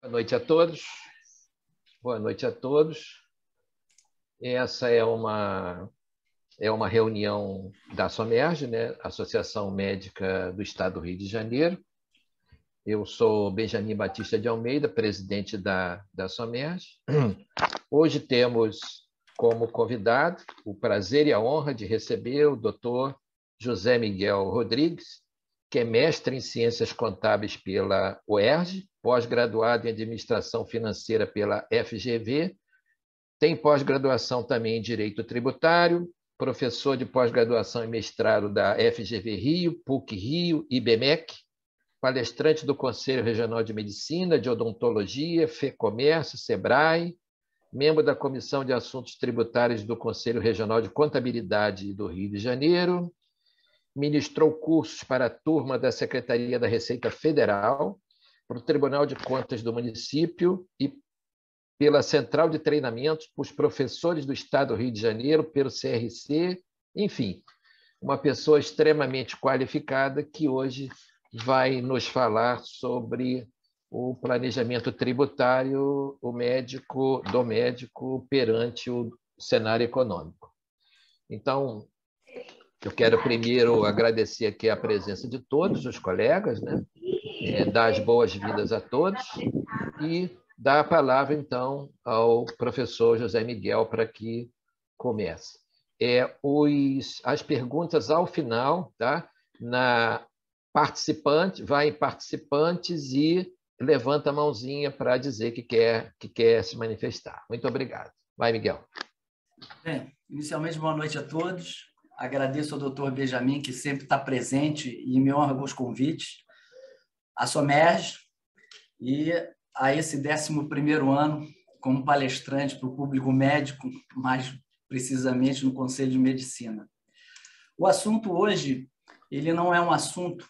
Boa noite a todos. Boa noite a todos. Essa é uma reunião da SOMERJ, né? Associação Médica do Estado do Rio de Janeiro. Eu sou Benjamin Batista de Almeida, presidente da SOMERJ. Hoje temos como convidado o prazer e a honra de receber o Dr. José Miguel Rodrigues, que é mestre em Ciências Contábeis pela UERJ, pós-graduado em Administração Financeira pela FGV, tem pós-graduação também em Direito Tributário, professor de pós-graduação e mestrado da FGV Rio, PUC Rio e IBMEC, palestrante do Conselho Regional de Medicina, de Odontologia, FEComércio, SEBRAE, membro da Comissão de Assuntos Tributários do Conselho Regional de Contabilidade do Rio de Janeiro, ministrou cursos para a turma da Secretaria da Receita Federal, para o Tribunal de Contas do município e pela Central de Treinamentos para os professores do Estado do Rio de Janeiro, pelo CRC, enfim, uma pessoa extremamente qualificada que hoje vai nos falar sobre o planejamento tributário do médico perante o cenário econômico. Então, eu quero primeiro agradecer aqui a presença de todos os colegas, né? Dar as boas-vindas a todos e dar a palavra, então, ao professor José Miguel para que comece. As perguntas ao final, tá? Vai em participantes e levanta a mãozinha para dizer que quer se manifestar. Muito obrigado. Vai, Miguel. Bem, inicialmente, boa noite a todos. Agradeço ao doutor Benjamin, que sempre está presente e me honra com os convites, à SOMERJ e a esse 11º ano como palestrante para o público médico, mais precisamente no Conselho de Medicina. O assunto hoje, ele não é um assunto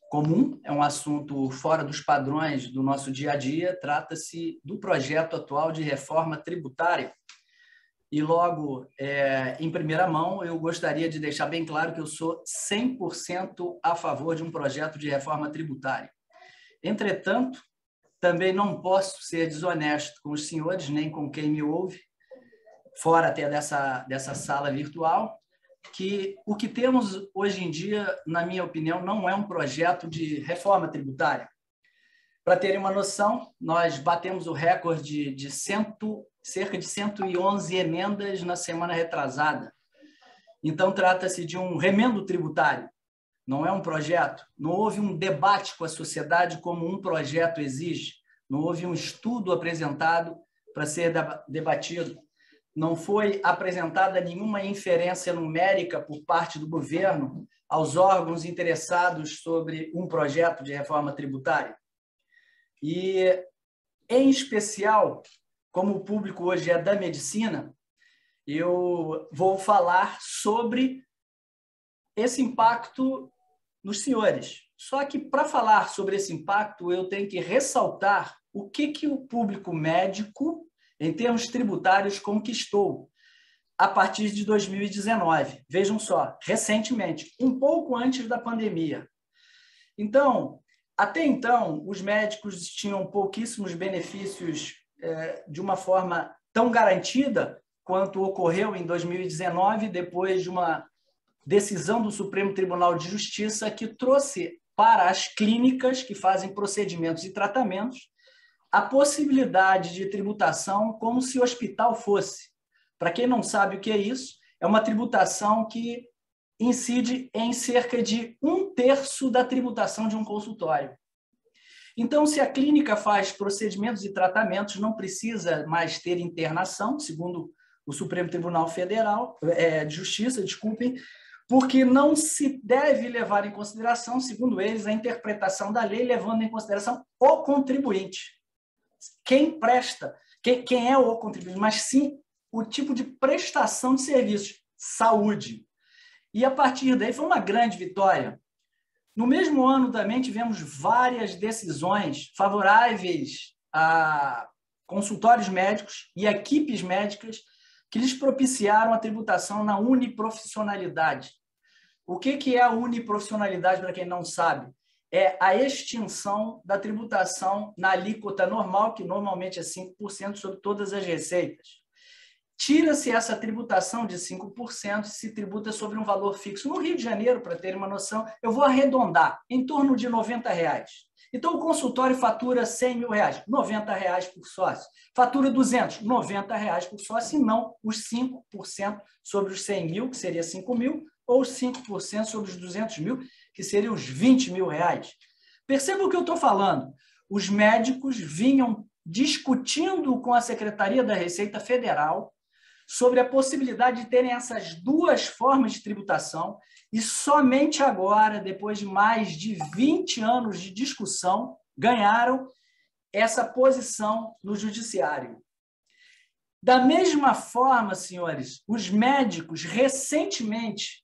comum, é um assunto fora dos padrões do nosso dia a dia, trata-se do projeto atual de reforma tributária. E logo, em primeira mão, eu gostaria de deixar bem claro que eu sou 100% a favor de um projeto de reforma tributária. Entretanto, também não posso ser desonesto com os senhores, nem com quem me ouve, fora até dessa sala virtual, que o que temos hoje em dia, na minha opinião, não é um projeto de reforma tributária. Para terem uma noção, nós batemos o recorde de cerca de 111 emendas na semana retrasada. Então, trata-se de um remendo tributário, não é um projeto. Não houve um debate com a sociedade como um projeto exige, não houve um estudo apresentado para ser debatido, não foi apresentada nenhuma inferência numérica por parte do governo aos órgãos interessados sobre um projeto de reforma tributária. E, em especial, como o público hoje é da medicina, eu vou falar sobre esse impacto nos senhores. Só que, para falar sobre esse impacto, eu tenho que ressaltar o que o público médico, em termos tributários, conquistou a partir de 2019. Vejam só, recentemente, um pouco antes da pandemia. Então, até então, os médicos tinham pouquíssimos benefícios de uma forma tão garantida quanto ocorreu em 2019, depois de uma decisão do Supremo Tribunal de Justiça que trouxe para as clínicas que fazem procedimentos e tratamentos a possibilidade de tributação como se o hospital fosse. Para quem não sabe o que é isso, é uma tributação que incide em cerca de 1/3 da tributação de um consultório. Então, se a clínica faz procedimentos e tratamentos, não precisa mais ter internação, segundo o Supremo Tribunal Federal, de Justiça, desculpem, porque não se deve levar em consideração, segundo eles, a interpretação da lei, levando em consideração o contribuinte. Quem presta, quem é o contribuinte, mas sim o tipo de prestação de serviços, saúde. E, a partir daí, foi uma grande vitória. No mesmo ano, também, tivemos várias decisões favoráveis a consultórios médicos e equipes médicas que lhes propiciaram a tributação na uniprofissionalidade. O que é a uniprofissionalidade, para quem não sabe? é a extinção da tributação na alíquota normal, que normalmente é 5% sobre todas as receitas. Tira-se essa tributação de 5% e se tributa sobre um valor fixo. No Rio de Janeiro, para ter uma noção, eu vou arredondar, em torno de R$90. Então, o consultório fatura R$100 mil, R$90 por sócio. Fatura 200, R$90 por sócio, e não os 5% sobre os 100 mil, que seria 5 mil, ou os 5% sobre os 200 mil, que seriam os R$20 mil. Perceba o que eu estou falando. Os médicos vinham discutindo com a Secretaria da Receita Federal sobre a possibilidade de terem essas duas formas de tributação, e somente agora, depois de mais de 20 anos de discussão, ganharam essa posição no judiciário. Da mesma forma, senhores, os médicos, recentemente,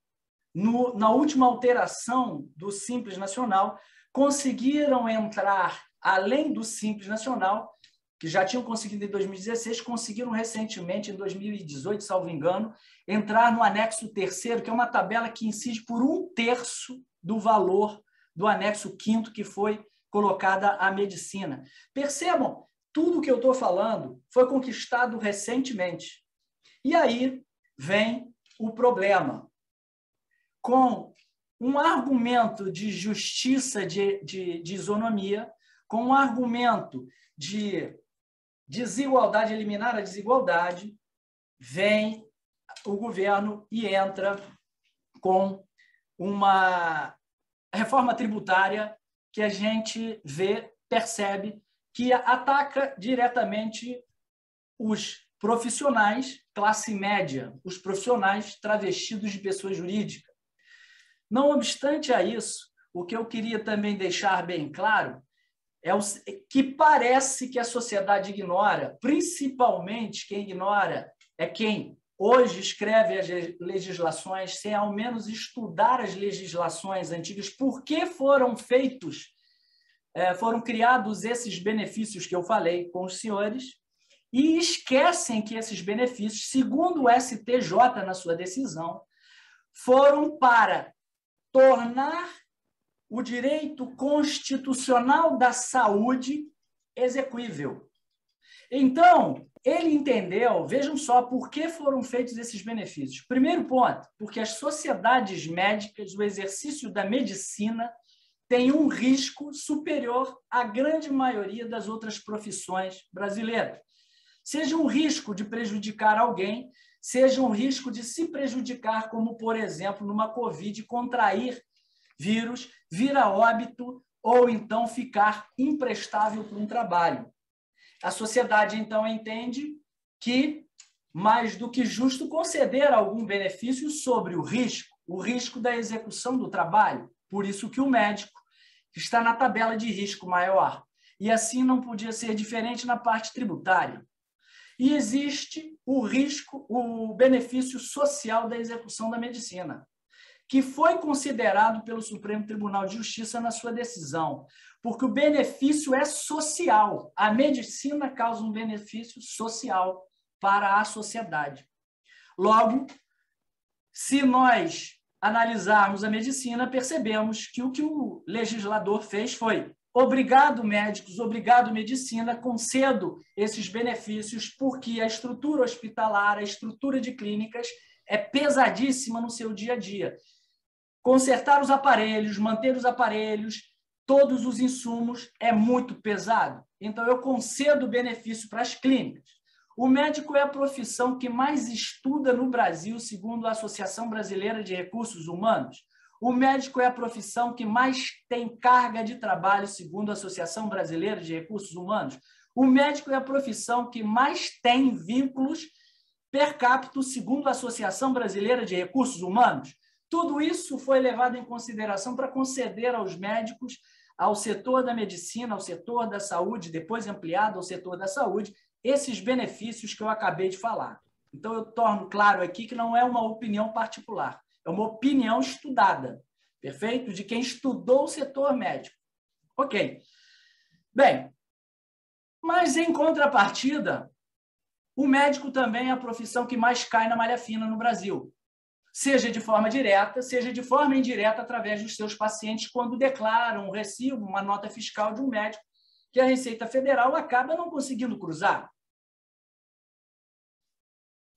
na última alteração do Simples Nacional, conseguiram entrar, além do Simples Nacional, que já tinham conseguido em 2016, conseguiram recentemente, em 2018, salvo engano, entrar no anexo 3º, que é uma tabela que incide por 1/3 do valor do anexo 5º, que foi colocada à medicina. Percebam, tudo que eu estou falando foi conquistado recentemente. E aí vem o problema. Com um argumento de justiça, de isonomia, com um argumento de desigualdade, eliminar a desigualdade, vem o governo e entra com uma reforma tributária que a gente vê, percebe, que ataca diretamente os profissionais, classe média, os profissionais travestidos de pessoa jurídica. Não obstante a isso, o que eu queria também deixar bem claro é que parece que a sociedade ignora, principalmente quem ignora é quem hoje escreve as legislações sem ao menos estudar as legislações antigas, por que foram criados esses benefícios que eu falei com os senhores, e esquecem que esses benefícios, segundo o STJ na sua decisão, foram para tornar o direito constitucional da saúde execuível. Então, ele entendeu, vejam só, por que foram feitos esses benefícios. Primeiro ponto, porque as sociedades médicas, o exercício da medicina, tem um risco superior à grande maioria das outras profissões brasileiras. Seja um risco de prejudicar alguém, seja um risco de se prejudicar, como, por exemplo, numa Covid, contrair vírus, vir a óbito ou então ficar imprestável para um trabalho. A sociedade, então, entende que, mais do que justo, conceder algum benefício sobre o risco da execução do trabalho. Por isso que o médico está na tabela de risco maior. E assim não podia ser diferente na parte tributária. E existe o benefício social da execução da medicina, que foi considerado pelo Supremo Tribunal de Justiça na sua decisão, porque o benefício é social. A medicina causa um benefício social para a sociedade. Logo, se nós analisarmos a medicina, percebemos que o legislador fez foi: obrigado, médicos, obrigado, medicina, concedo esses benefícios, porque a estrutura hospitalar, a estrutura de clínicas é pesadíssima no seu dia a dia. Consertar os aparelhos, manter os aparelhos, todos os insumos é muito pesado. Então, eu concedo benefício para as clínicas. O médico é a profissão que mais estuda no Brasil, segundo a Associação Brasileira de Recursos Humanos. O médico é a profissão que mais tem carga de trabalho, segundo a Associação Brasileira de Recursos Humanos. O médico é a profissão que mais tem vínculos per capita, segundo a Associação Brasileira de Recursos Humanos. Tudo isso foi levado em consideração para conceder aos médicos, ao setor da medicina, ao setor da saúde, depois ampliado ao setor da saúde, esses benefícios que eu acabei de falar. Então, eu torno claro aqui que não é uma opinião particular, é uma opinião estudada, perfeito? De quem estudou o setor médico. Ok. Bem, mas em contrapartida, o médico também é a profissão que mais cai na malha fina no Brasil. seja de forma direta, seja de forma indireta através dos seus pacientes quando declaram um recibo, uma nota fiscal de um médico que a Receita Federal acaba não conseguindo cruzar.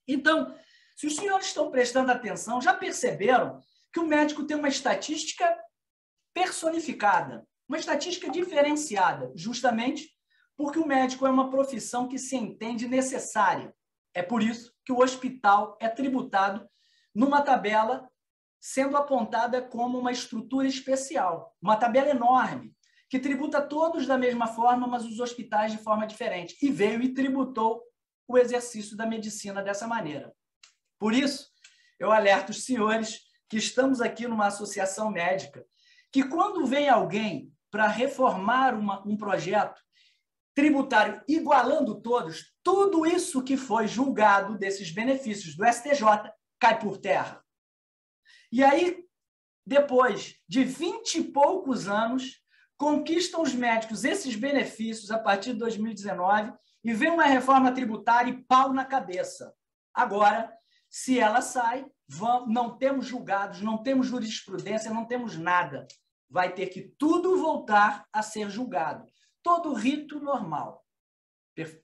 Então, se os senhores estão prestando atenção, já perceberam que o médico tem uma estatística personificada, uma estatística diferenciada, justamente porque o médico é uma profissão que se entende necessária. É por isso que o hospital é tributado numa tabela sendo apontada como uma estrutura especial, uma tabela enorme, que tributa todos da mesma forma, mas os hospitais de forma diferente. E veio e tributou o exercício da medicina dessa maneira. Por isso, eu alerto os senhores que estamos aqui numa associação médica, que quando vem alguém para reformar um projeto tributário igualando todos, tudo isso que foi julgado desses benefícios do STJ cai por terra. E aí, depois de 20 e poucos anos, conquistam os médicos esses benefícios a partir de 2019 e vem uma reforma tributária e pau na cabeça. Agora, se ela sai, não temos julgados, não temos jurisprudência, não temos nada. Vai ter que tudo voltar a ser julgado. Todo rito normal.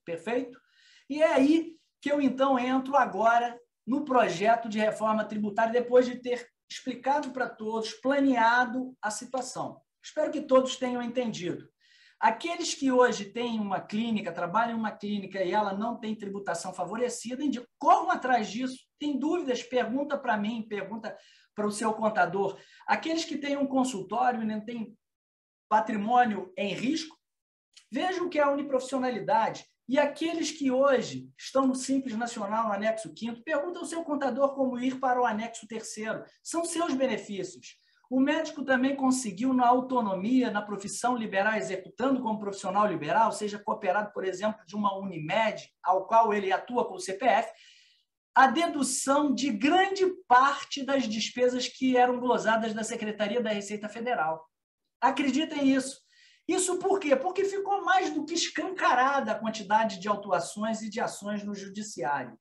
Perfeito? E é aí que eu, então, entro agora no projeto de reforma tributária, depois de ter explicado para todos, planeado a situação. Espero que todos tenham entendido. Aqueles que hoje têm uma clínica, trabalham em uma clínica e ela não tem tributação favorecida, corram atrás disso. Tem dúvidas? Pergunta para mim, pergunta para o seu contador. Aqueles que têm um consultório e não têm patrimônio em risco, vejam o que é a uniprofissionalidade. E aqueles que hoje estão no Simples Nacional, no anexo 5º, pergunta ao seu contador como ir para o anexo 3º. São seus benefícios. O médico também conseguiu, na autonomia, na profissão liberal, executando como profissional liberal, seja cooperado, por exemplo, de uma Unimed, ao qual ele atua com o CPF, a dedução de grande parte das despesas que eram glosadas da Secretaria da Receita Federal. Acreditem nisso. Isso por quê? Porque ficou mais do que escancarada a quantidade de autuações e de ações no judiciário.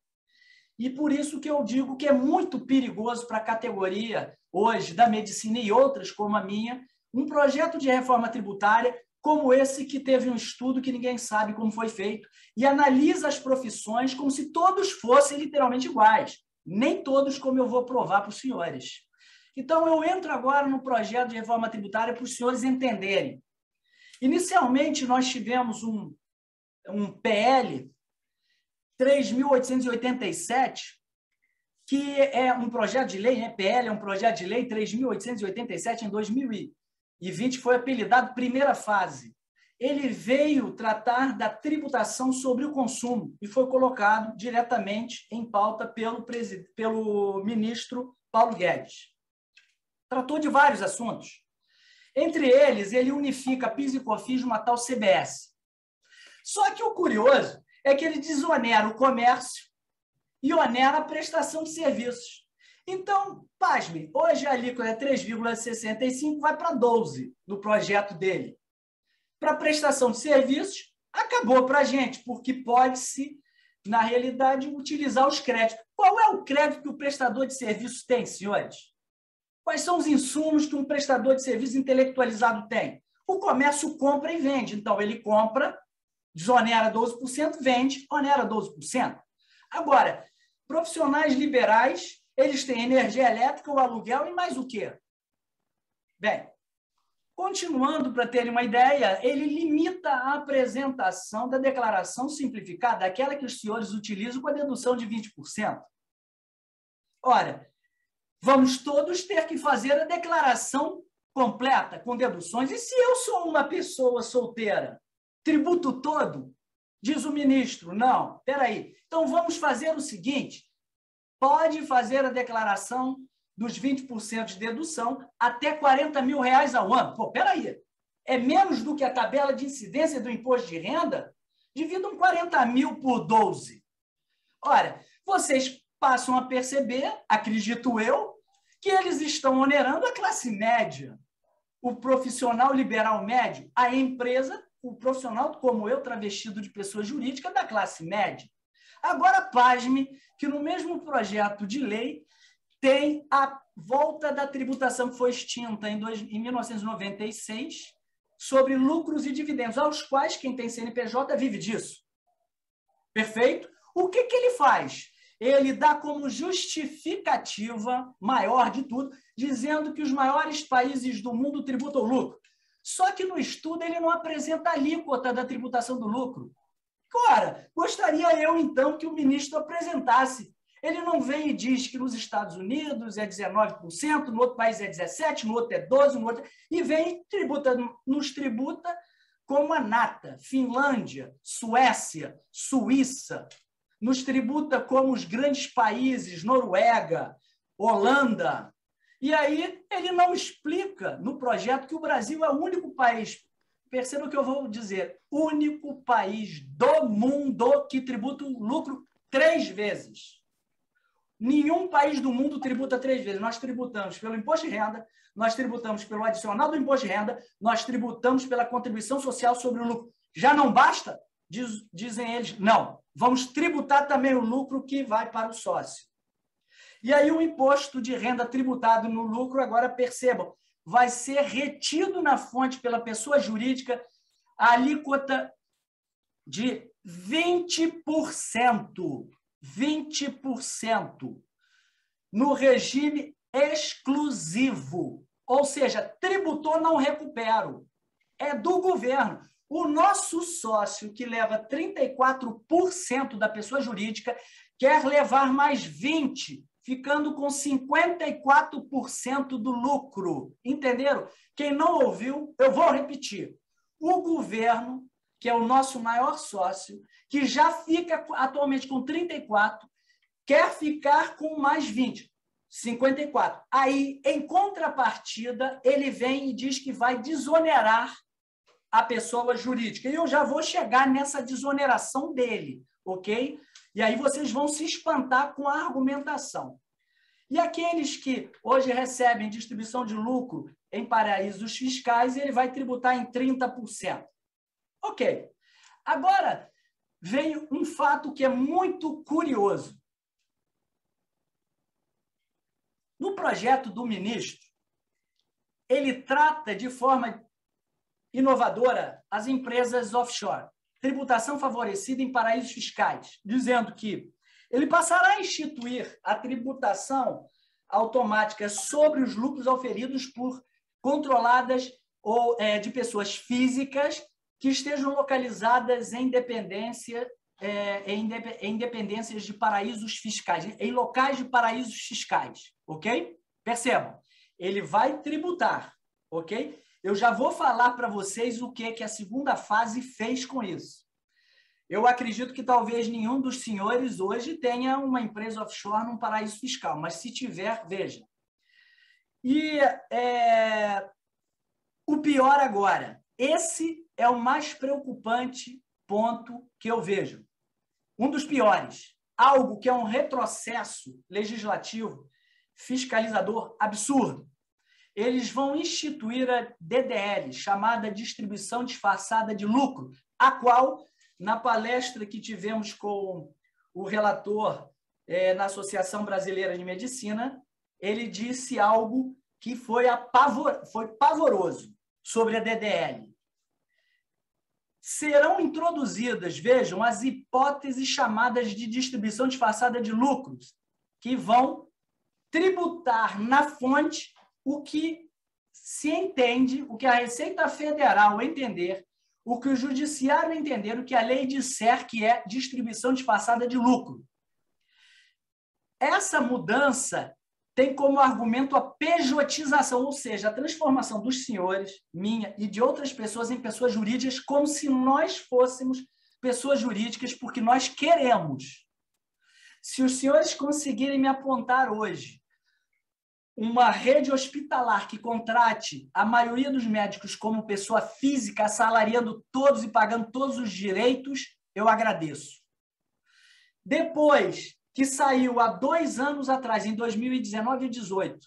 E por isso que eu digo que é muito perigoso para a categoria hoje da medicina e outras como a minha, um projeto de reforma tributária como esse que teve um estudo que ninguém sabe como foi feito e analisa as profissões como se todos fossem literalmente iguais. Nem todos, como eu vou provar para os senhores. Então, eu entro agora no projeto de reforma tributária para os senhores entenderem. Inicialmente, nós tivemos um PL 3.887, que é um projeto de lei, né? PL é um projeto de lei 3.887, em 2020 foi apelidado primeira fase. Ele veio tratar da tributação sobre o consumo e foi colocado diretamente em pauta pelo ministro Paulo Guedes. Tratou de vários assuntos. Entre eles, ele unifica PIS e COFINS numa tal CBS. Só que o curioso é que ele desonera o comércio e onera a prestação de serviços. Então, pasme, hoje a alíquota é 3,65, vai para 12 no projeto dele. Para prestação de serviços, acabou para a gente, porque pode-se, na realidade, utilizar os créditos. Qual é o crédito que o prestador de serviços tem, senhores? Quais são os insumos que um prestador de serviço intelectualizado tem? O comércio compra e vende. Então, ele compra, desonera 12%, vende, onera 12%. Agora, profissionais liberais, eles têm energia elétrica, o aluguel e mais o quê? Bem, continuando para terem uma ideia, ele limita a apresentação da declaração simplificada, aquela que os senhores utilizam com a dedução de 20%. Ora, vamos todos ter que fazer a declaração completa, com deduções. E se eu sou uma pessoa solteira, tributo todo? Diz o ministro, não, espera aí. Então, vamos fazer o seguinte, pode fazer a declaração dos 20% de dedução até R$40 mil ao ano. Pô, espera aí, é menos do que a tabela de incidência do imposto de renda? Dividam 40 mil por 12. Ora, vocês passam a perceber, acredito eu, que eles estão onerando a classe média, o profissional liberal médio, a empresa, o profissional como eu, travestido de pessoa jurídica, da classe média. Agora, pasme que no mesmo projeto de lei tem a volta da tributação que foi extinta em 1996 sobre lucros e dividendos, aos quais quem tem CNPJ vive disso. Perfeito? O que ele faz? Ele dá como justificativa maior de tudo, dizendo que os maiores países do mundo tributam lucro. Só que no estudo ele não apresenta a alíquota da tributação do lucro. Ora, gostaria eu, então, que o ministro apresentasse. Ele não vem e diz que nos Estados Unidos é 19%, no outro país é 17%, no outro é 12%, no outro... e vem nos tributa como a nata. Finlândia, Suécia, Suíça, nos tributa como os grandes países, Noruega, Holanda. E aí ele não explica no projeto que o Brasil é o único país, perceba o que eu vou dizer, único país do mundo que tributa o lucro 3 vezes. Nenhum país do mundo tributa 3 vezes. Nós tributamos pelo imposto de renda, nós tributamos pelo adicional do imposto de renda, nós tributamos pela contribuição social sobre o lucro. Já não basta? Dizem eles, não. Vamos tributar também o lucro que vai para o sócio. E aí o imposto de renda tributado no lucro, agora percebam, vai ser retido na fonte pela pessoa jurídica a alíquota de 20%. 20% no regime exclusivo. Ou seja, tributou, não recupero. É do governo. O nosso sócio, que leva 34% da pessoa jurídica, quer levar mais 20%, ficando com 54% do lucro. Entenderam? Quem não ouviu, eu vou repetir. O governo, que é o nosso maior sócio, que já fica atualmente com 34%, quer ficar com mais 20%, 54%. Aí, em contrapartida, ele vem e diz que vai desonerar a pessoa jurídica. E eu já vou chegar nessa desoneração dele, ok? E aí vocês vão se espantar com a argumentação. E aqueles que hoje recebem distribuição de lucro em paraísos fiscais, ele vai tributar em 30%. Ok. Agora, vem um fato que é muito curioso. No projeto do ministro, ele trata de forma inovadora as empresas offshore, tributação favorecida em paraísos fiscais, dizendo que ele passará a instituir a tributação automática sobre os lucros auferidos por controladas ou de pessoas físicas que estejam localizadas em dependências de paraísos fiscais, em locais de paraísos fiscais, ok? Percebam, ele vai tributar, ok? Eu já vou falar para vocês o que a segunda fase fez com isso. Eu acredito que talvez nenhum dos senhores hoje tenha uma empresa offshore num paraíso fiscal, mas se tiver, veja. E o pior agora, esse é o mais preocupante ponto que eu vejo. Um dos piores, algo que é um retrocesso legislativo, fiscalizador absurdo. Eles vão instituir a DDL, chamada distribuição disfarçada de lucro, a qual, na palestra que tivemos com o relator na Associação Brasileira de Medicina, ele disse algo que foi pavoroso sobre a DDL. Serão introduzidas, vejam, as hipóteses chamadas de distribuição disfarçada de lucros, que vão tributar na fonte o que se entende, o que a Receita Federal entender, o que o Judiciário entender, o que a lei disser que é distribuição disfarçada de lucro. Essa mudança tem como argumento a pejotização, ou seja, a transformação dos senhores, minha e de outras pessoas em pessoas jurídicas, como se nós fôssemos pessoas jurídicas, porque nós queremos. Se os senhores conseguirem me apontar hoje uma rede hospitalar que contrate a maioria dos médicos como pessoa física, assalariando todos e pagando todos os direitos, eu agradeço. Depois que saiu há 2 anos atrás, em 2019 e 2018,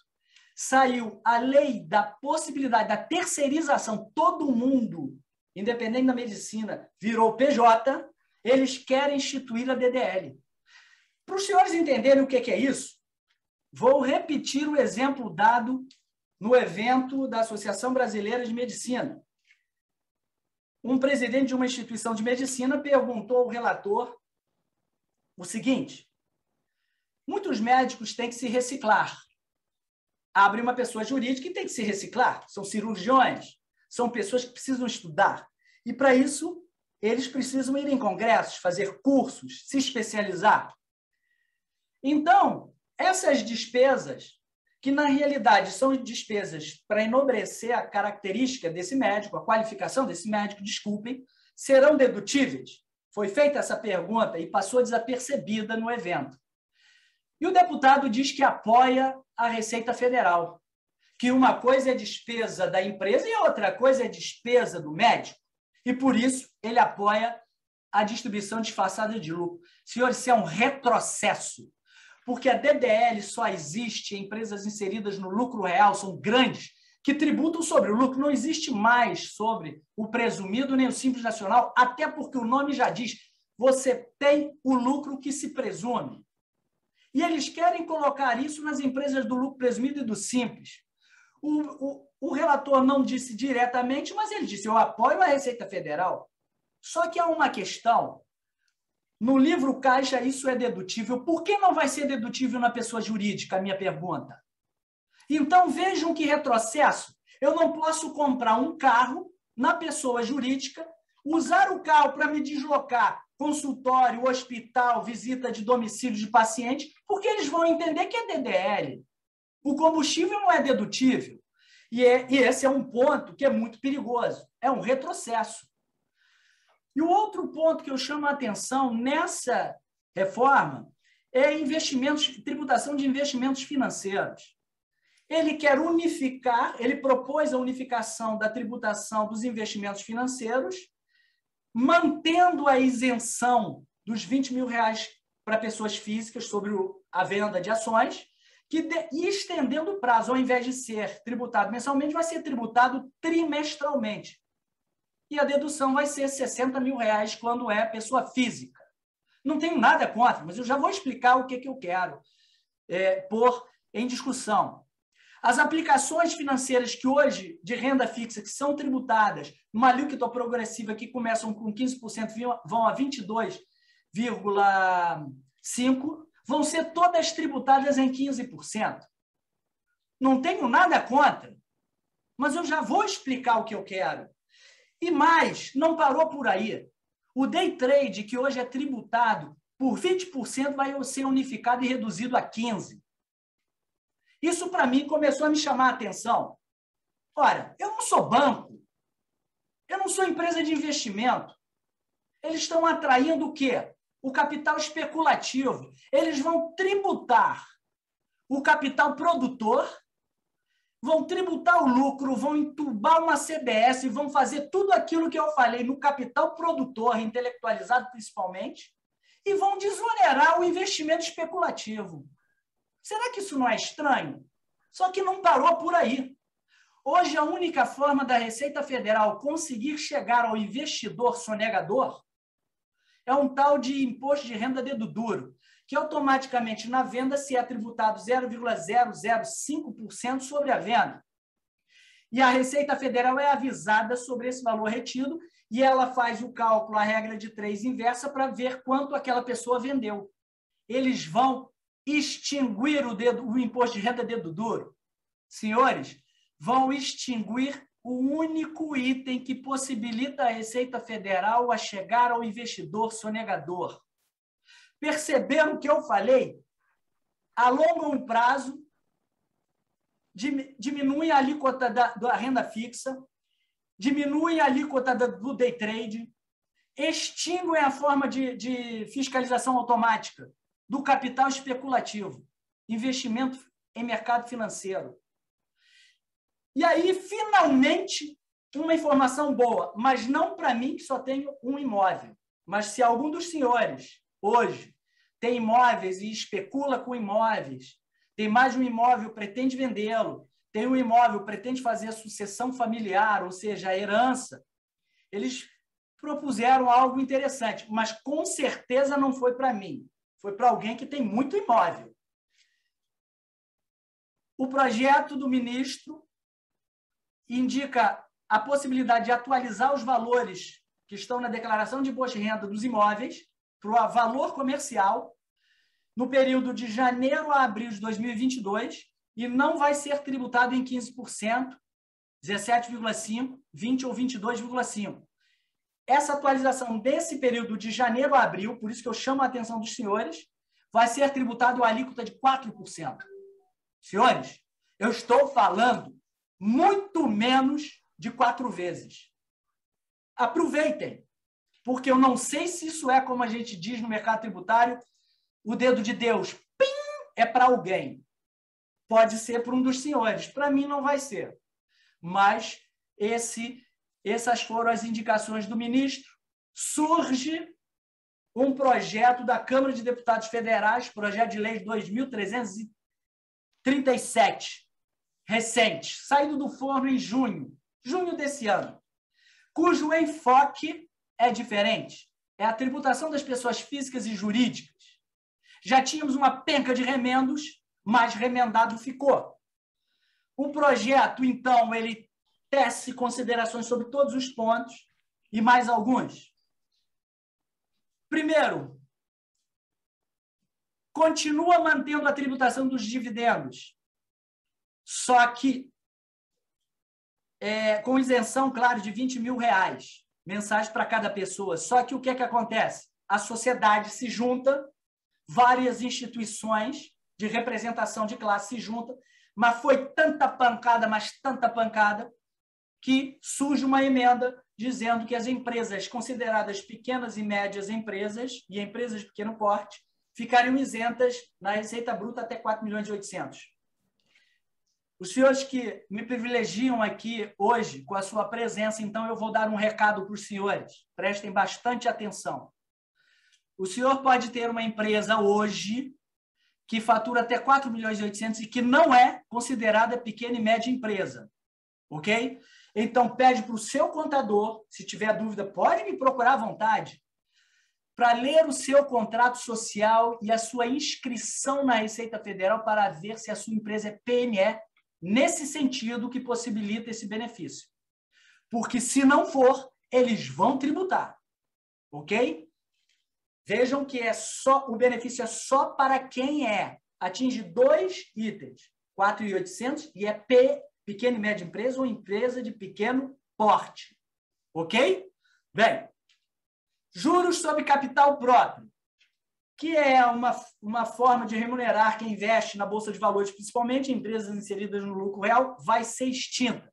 saiu a lei da possibilidade da terceirização, todo mundo, independente da medicina, virou PJ, eles querem instituir a DDL. Para os senhores entenderem o que é isso, Vou repetir o exemplo dado no evento da Associação Brasileira de Medicina. Um presidente de uma instituição de medicina perguntou ao relator o seguinte: muitos médicos têm que se reciclar. Abre uma pessoa jurídica e tem que se reciclar. São cirurgiões, são pessoas que precisam estudar. E, para isso, eles precisam ir em congressos, fazer cursos, se especializar. Então, essas despesas, que na realidade são despesas para enobrecer a característica desse médico, a qualificação desse médico, desculpem, serão dedutíveis? Foi feita essa pergunta e passou desapercebida no evento. E o deputado diz que apoia a Receita Federal, que uma coisa é despesa da empresa e a outra coisa é despesa do médico. E, por isso, ele apoia a distribuição disfarçada de lucro. Senhores, isso é um retrocesso, porque a DDL só existe em empresas inseridas no lucro real, são grandes, que tributam sobre o lucro. Não existe mais sobre o presumido nem o simples nacional, até porque o nome já diz, você tem o lucro que se presume. E eles querem colocar isso nas empresas do lucro presumido e do simples. O relator não disse diretamente, mas ele disse, eu apoio a Receita Federal. Só que há uma questão. No livro Caixa, isso é dedutível. Por que não vai ser dedutível na pessoa jurídica, a minha pergunta? Então, vejam que retrocesso. Eu não posso comprar um carro na pessoa jurídica, usar o carro para me deslocar, consultório, hospital, visita de domicílio de paciente, porque eles vão entender que é DDL. O combustível não é dedutível. E esse é um ponto que é muito perigoso. É um retrocesso. E o outro ponto que eu chamo a atenção nessa reforma é tributação de investimentos financeiros. Ele quer unificar, ele propôs a unificação da tributação dos investimentos financeiros, mantendo a isenção dos R$20 mil para pessoas físicas sobre a venda de ações, e estendendo o prazo, ao invés de ser tributado mensalmente, vai ser tributado trimestralmente. E a dedução vai ser R$60 mil quando é pessoa física. Não tenho nada contra, mas eu já vou explicar o que eu quero pôr em discussão. As aplicações financeiras que hoje, de renda fixa, que são tributadas, numa alíquota progressiva que começam com 15%, vão a 22,5%, vão ser todas tributadas em 15%. Não tenho nada contra, mas eu já vou explicar o que eu quero. E mais, não parou por aí. O day trade, que hoje é tributado por 20%, vai ser unificado e reduzido a 15%. Isso, para mim, começou a me chamar a atenção. Ora, eu não sou banco, eu não sou empresa de investimento. Eles estão atraindo o quê? O capital especulativo. Eles vão tributar o capital produtor, vão tributar o lucro, vão entubar uma CBS, vão fazer tudo aquilo que eu falei no capital produtor, intelectualizado principalmente, e vão desonerar o investimento especulativo. Será que isso não é estranho? Só que não parou por aí. Hoje, a única forma da Receita Federal conseguir chegar ao investidor sonegador é um tal de imposto de renda dedo duro, que automaticamente na venda se é tributado 0,005% sobre a venda. E a Receita Federal é avisada sobre esse valor retido e ela faz o cálculo, a regra de 3 inversa, para ver quanto aquela pessoa vendeu. Eles vão extinguir o imposto de renda dedo duro. Senhores, vão extinguir o único item que possibilita a Receita Federal a chegar ao investidor sonegador. Perceberam o que eu falei? Alongam o prazo, diminuem a alíquota da renda fixa, diminuem a alíquota do day trade, extinguem a forma de fiscalização automática do capital especulativo, investimento em mercado financeiro. E aí, finalmente, uma informação boa, mas não para mim, que só tenho um imóvel. Mas se algum dos senhores, hoje, tem imóveis e especula com imóveis, tem mais de um imóvel, pretende vendê-lo, tem um imóvel, pretende fazer a sucessão familiar, ou seja, a herança, eles propuseram algo interessante, mas com certeza não foi para mim. Foi para alguém que tem muito imóvel. o projeto do ministro indica a possibilidade de atualizar os valores que estão na declaração de imposto de renda dos imóveis para o valor comercial no período de janeiro a abril de 2022 e não vai ser tributado em 15%, 17,5%, 20% ou 22,5%. Essa atualização desse período de janeiro a abril, por isso que eu chamo a atenção dos senhores, vai ser tributado a alíquota de 4%. Senhores, eu estou falando muito menos de 4 vezes. Aproveitem, porque eu não sei se isso é, como a gente diz no mercado tributário, o dedo de Deus, pim, é para alguém. Pode ser para um dos senhores, para mim não vai ser. Mas essas foram as indicações do ministro. Surge um projeto da Câmara de Deputados Federais, projeto de lei 2337, recente, saído do forno em junho desse ano, cujo enfoque é diferente. É a tributação das pessoas físicas e jurídicas. Já tínhamos uma penca de remendos, mas remendado ficou. O projeto, então, ele tece considerações sobre todos os pontos e mais alguns. Primeiro, continua mantendo a tributação dos dividendos, só que com isenção, claro, de R$20 mil mensais para cada pessoa. Só que o que é que acontece? A sociedade se junta, várias instituições de representação de classe se juntam, mas foi tanta pancada, que surge uma emenda dizendo que as empresas consideradas pequenas e médias empresas e empresas de pequeno porte ficariam isentas na receita bruta até 4.800.000. Os senhores que me privilegiam aqui hoje com a sua presença, então eu vou dar um recado para os senhores. Prestem bastante atenção. O senhor pode ter uma empresa hoje que fatura até 4.800.000 e que não é considerada pequena e média empresa. Ok? Então, pede para o seu contador, se tiver dúvida, pode me procurar à vontade, para ler o seu contrato social e a sua inscrição na Receita Federal para ver se a sua empresa é PME, nesse sentido que possibilita esse benefício. Porque, se não for, eles vão tributar. Ok? Vejam que o benefício é só para quem atinge 2 itens, 4.800 e é pequena e média empresa ou empresa de pequeno porte. Ok? Bem, juros sobre capital próprio, que é uma forma de remunerar quem investe na Bolsa de Valores, principalmente em empresas inseridas no lucro real, vai ser extinta.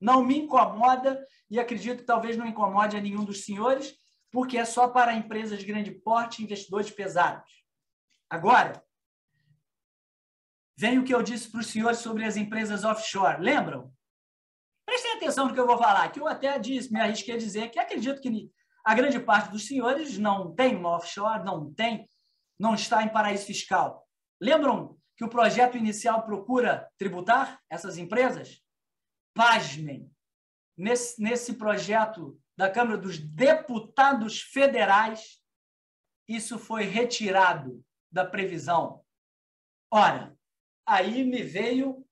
Não me incomoda e acredito que talvez não incomode a nenhum dos senhores, porque é só para empresas de grande porte e investidores pesados. Agora, vem o que eu disse para os senhores sobre as empresas offshore. Lembram? Prestem atenção no que eu vou falar, que eu até me arrisquei a dizer que acredito que a grande parte dos senhores não tem uma offshore, não está em paraíso fiscal. Lembram que o projeto inicial procura tributar essas empresas? Pasmem, nesse projeto da Câmara dos Deputados Federais, isso foi retirado da previsão. Ora, aí me veio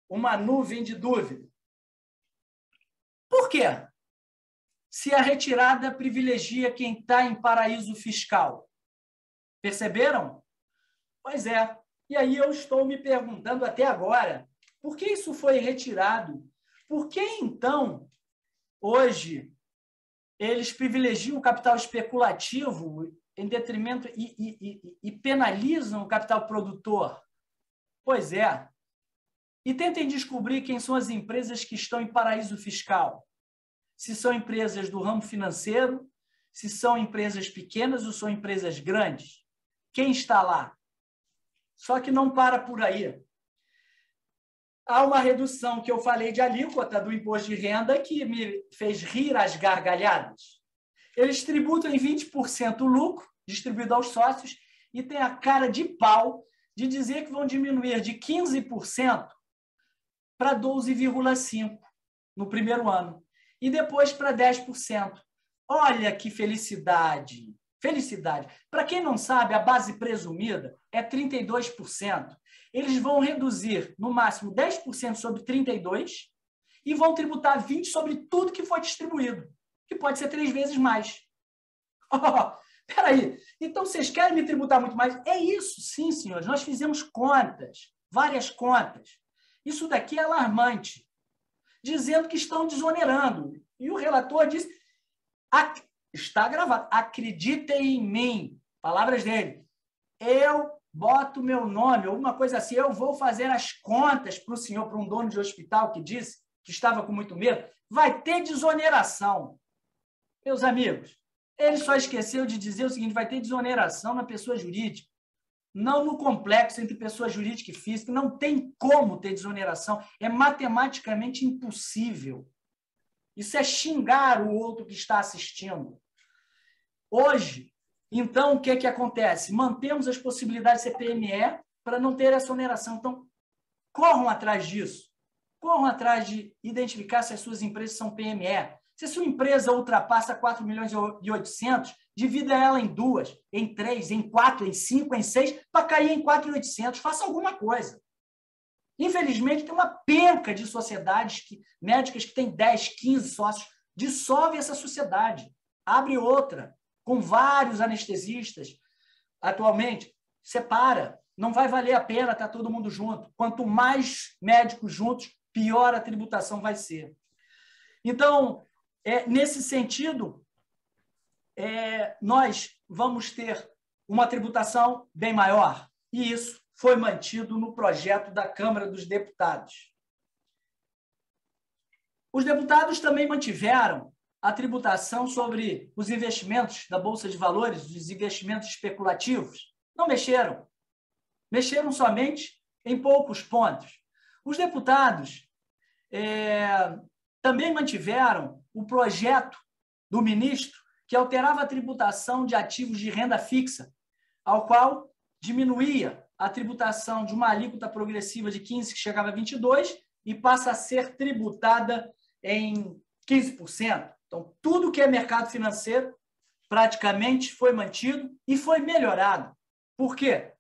uma nuvem de dúvida. Por quê? Se a retirada privilegia quem está em paraíso fiscal. Perceberam? Pois é. E aí eu estou me perguntando até agora, por que isso foi retirado? Por que, então, hoje, eles privilegiam o capital especulativo em detrimento e penalizam o capital produtor? Pois é. E tentem descobrir quem são as empresas que estão em paraíso fiscal. Se são empresas do ramo financeiro, se são empresas pequenas ou são empresas grandes. Quem está lá? Só que não para por aí. Há uma redução que eu falei de alíquota do imposto de renda que me fez rir às gargalhadas. Eles tributam em 20% o lucro distribuído aos sócios e têm a cara de pau de dizer que vão diminuir de 15% para 12,5% no primeiro ano e depois para 10%. Olha que felicidade! Felicidade. Para quem não sabe, a base presumida é 32%. Eles vão reduzir, no máximo, 10% sobre 32% e vão tributar 20% sobre tudo que foi distribuído, que pode ser 3 vezes mais. Peraí, então vocês querem me tributar muito mais? É isso, sim, senhores. Nós fizemos contas, várias contas. Isso daqui é alarmante, dizendo que estão desonerando. E o relator disse, está gravado, acreditem em mim, palavras dele, eu boto meu nome, alguma coisa assim, eu vou fazer as contas para o senhor, para um dono de hospital que disse que estava com muito medo, vai ter desoneração. Meus amigos, ele só esqueceu de dizer o seguinte, vai ter desoneração na pessoa jurídica, não no complexo entre pessoa jurídica e física, não tem como ter desoneração, é matematicamente impossível. Isso é xingar o outro que está assistindo. Hoje, então, o que é que acontece? Mantemos as possibilidades de CPME para não ter essa oneração. Então, corram atrás disso. Corram atrás de identificar se as suas empresas são PME. Se a sua empresa ultrapassa 4.800.000, divida ela em 2, em 3, em 4, em 5, em 6, para cair em 4.800. Faça alguma coisa. Infelizmente, tem uma penca de sociedades médicas que têm 10, 15 sócios. Dissolve essa sociedade. Abre outra, com vários anestesistas. Atualmente, separa. Não vai valer a pena estar todo mundo junto. Quanto mais médicos juntos, pior a tributação vai ser. Então, nesse sentido, nós vamos ter uma tributação bem maior. E isso foi mantido no projeto da Câmara dos Deputados. Os deputados também mantiveram a tributação sobre os investimentos da Bolsa de Valores, os investimentos especulativos. Não mexeram. Mexeram somente em poucos pontos. Os deputados também mantiveram o projeto do ministro que alterava a tributação de ativos de renda fixa, ao qual diminuía a tributação de uma alíquota progressiva de 15%, que chegava a 22%, e passa a ser tributada em 15%. Então, tudo que é mercado financeiro praticamente foi mantido e foi melhorado. Por quê?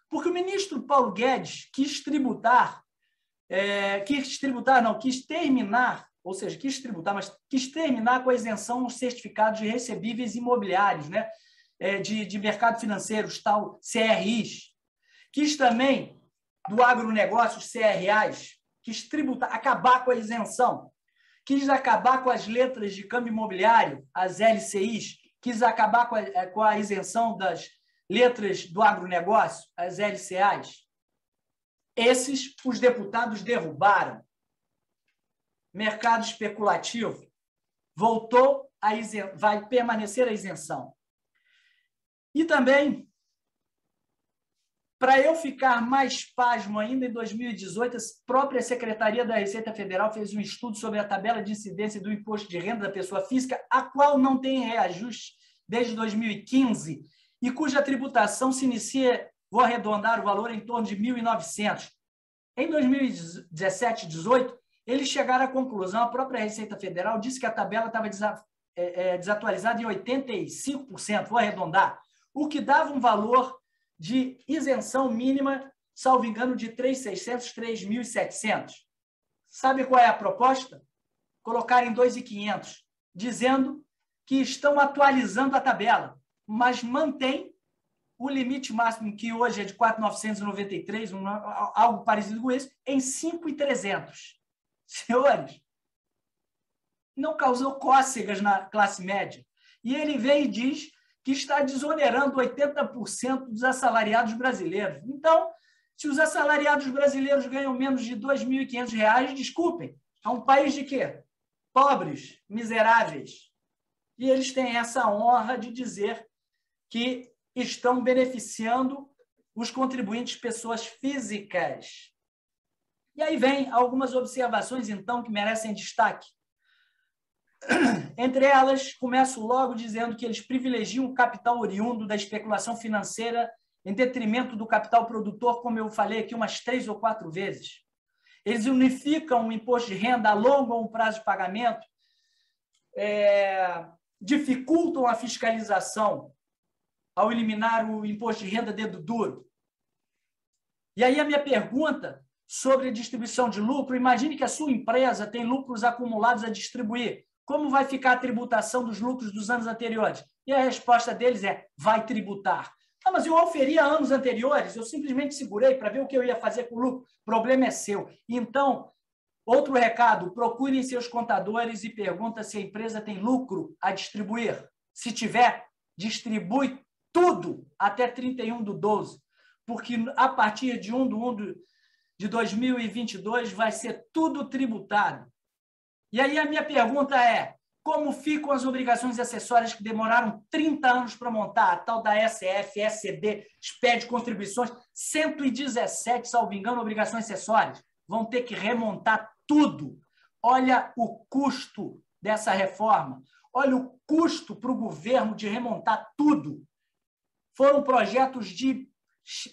Porque o ministro Paulo Guedes quis terminar, ou seja, quis tributar, mas quis terminar com a isenção aos certificados de recebíveis imobiliários, né? De mercado financeiro, os tal CRIs. Quis também, do agronegócio, os CRAs, quis tributar, acabar com a isenção. Quis acabar com as letras de câmbio imobiliário, as LCIs, quis acabar com a isenção das letras do agronegócio, as LCAs. Esses os deputados derrubaram. Mercado especulativo vai permanecer a isenção. E também, para eu ficar mais pasmo ainda, em 2018, a própria Secretaria da Receita Federal fez um estudo sobre a tabela de incidência do imposto de renda da pessoa física, a qual não tem reajuste desde 2015 e cuja tributação se inicia, vou arredondar o valor, em torno de 1.900. Em 2017, 2018, eles chegaram à conclusão, a própria Receita Federal disse que a tabela estava desatualizada em 85%, vou arredondar, o que dava um valor de isenção mínima, salvo engano, de 3.600, 3.700. Sabe qual é a proposta? Colocar em 2.500, dizendo que estão atualizando a tabela, mas mantém o limite máximo, que hoje é de 4.993, algo parecido com isso, em 5.300. Senhores, não causou cócegas na classe média. E ele vem e diz que está desonerando 80% dos assalariados brasileiros. Então, se os assalariados brasileiros ganham menos de R$ 2.500, desculpem, é um país de quê? Pobres, miseráveis. E eles têm essa honra de dizer que estão beneficiando os contribuintes, pessoas físicas. E aí vem algumas observações, então, que merecem destaque. Entre elas, começo logo dizendo que eles privilegiam o capital oriundo da especulação financeira em detrimento do capital produtor, como eu falei aqui umas 3 ou 4 vezes. Eles unificam o imposto de renda, alongam o prazo de pagamento, dificultam a fiscalização ao eliminar o imposto de renda dedo duro. E aí a minha pergunta sobre a distribuição de lucro, imagine que a sua empresa tem lucros acumulados a distribuir. Como vai ficar a tributação dos lucros dos anos anteriores? E a resposta deles é, vai tributar. Ah, mas eu auferia anos anteriores, eu simplesmente segurei para ver o que eu ia fazer com o lucro. O problema é seu. Então, outro recado, procurem seus contadores e perguntem se a empresa tem lucro a distribuir. Se tiver, distribui tudo até 31/12, porque a partir de 1/1 de 2022 vai ser tudo tributado. E aí a minha pergunta é, como ficam as obrigações acessórias que demoraram 30 anos para montar, a tal da SF, SCD, SPED, contribuições, 117, salvo engano, obrigações acessórias. Vão ter que remontar tudo. Olha o custo dessa reforma. Olha o custo para o governo de remontar tudo. Foram projetos de...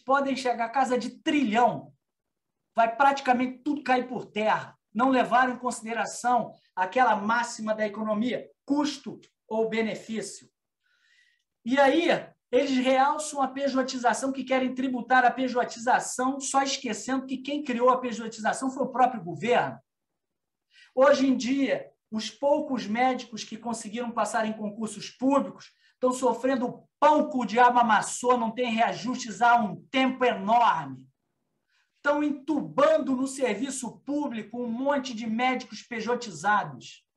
podem chegar a casa de trilhão. Vai praticamente tudo cair por terra. Não levaram em consideração aquela máxima da economia, custo ou benefício. E aí, eles realçam a pejotização, que querem tributar a pejotização, só esquecendo que quem criou a pejotização foi o próprio governo. Hoje em dia, os poucos médicos que conseguiram passar em concursos públicos estão sofrendo o pão que o diabo amassou, não tem reajustes há um tempo enorme. Estão entubando no serviço público um monte de médicos pejotizados.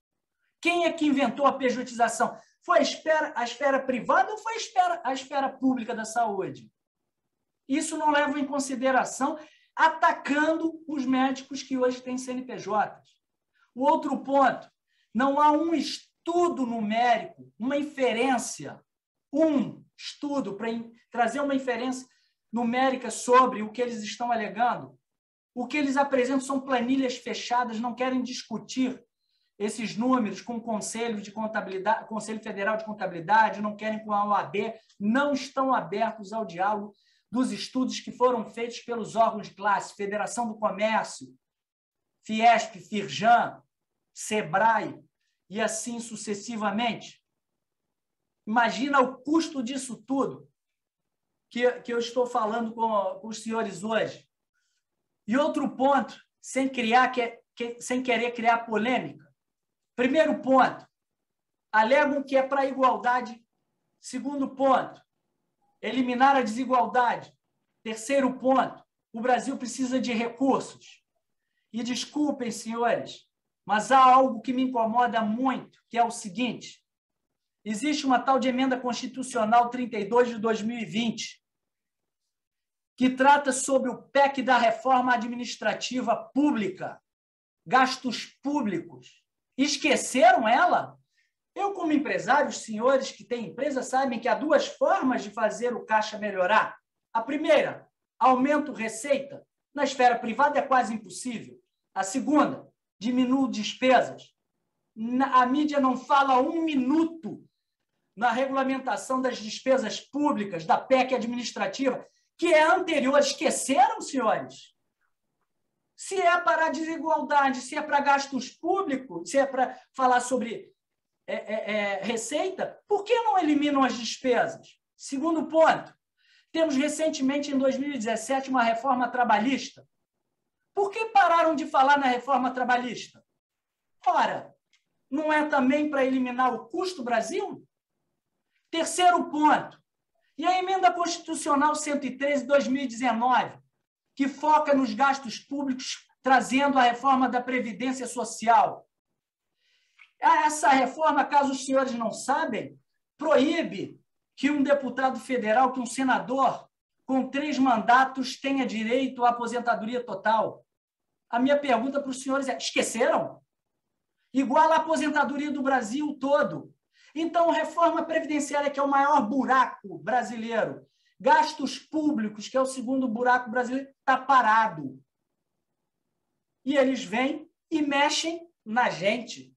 Quem é que inventou a pejotização? Foi a esfera privada ou foi a esfera pública da saúde? Isso não leva em consideração, atacando os médicos que hoje têm CNPJs. O outro ponto, não há um estudo numérico, uma inferência, um estudo para trazer uma inferência numérica sobre o que eles estão alegando. O que eles apresentam são planilhas fechadas, não querem discutir esses números com o Conselho de Contabilidade, Conselho Federal de Contabilidade, não querem com a OAB, não estão abertos ao diálogo dos estudos que foram feitos pelos órgãos de classe, Federação do Comércio, Fiesp, Firjan, Sebrae e assim sucessivamente. Imagina o custo disso tudo que eu estou falando com os senhores hoje. E outro ponto, sem querer criar polêmica. Primeiro ponto, alegam que é para a igualdade. Segundo ponto, eliminar a desigualdade. Terceiro ponto, o Brasil precisa de recursos. E desculpem, senhores, mas há algo que me incomoda muito, que é o seguinte: existe uma tal de Emenda Constitucional 32 de 2020, que trata sobre o PEC da reforma administrativa pública, gastos públicos. Esqueceram ela? Eu, como empresário, os senhores que têm empresa sabem que há duas formas de fazer o caixa melhorar. A primeira, aumento receita. Na esfera privada é quase impossível. A segunda, diminuo despesas. A mídia não fala um minuto na regulamentação das despesas públicas, da PEC administrativa, que é anterior. Esqueceram, senhores? Se é para a desigualdade, se é para gastos públicos, se é para falar sobre receita, por que não eliminam as despesas? Segundo ponto, temos recentemente, em 2017, uma reforma trabalhista. Por que pararam de falar na reforma trabalhista? Ora, não é também para eliminar o custo Brasil? Terceiro ponto, e a Emenda Constitucional 113 de 2019, que foca nos gastos públicos, trazendo a reforma da Previdência Social. Essa reforma, caso os senhores não sabem, proíbe que um deputado federal, que um senador com 3 mandatos tenha direito à aposentadoria total. A minha pergunta para os senhores é: esqueceram? Igual a aposentadoria do Brasil todo. Então, reforma previdenciária, que é o maior buraco brasileiro, gastos públicos, que é o segundo buraco brasileiro, está parado. E eles vêm e mexem na gente,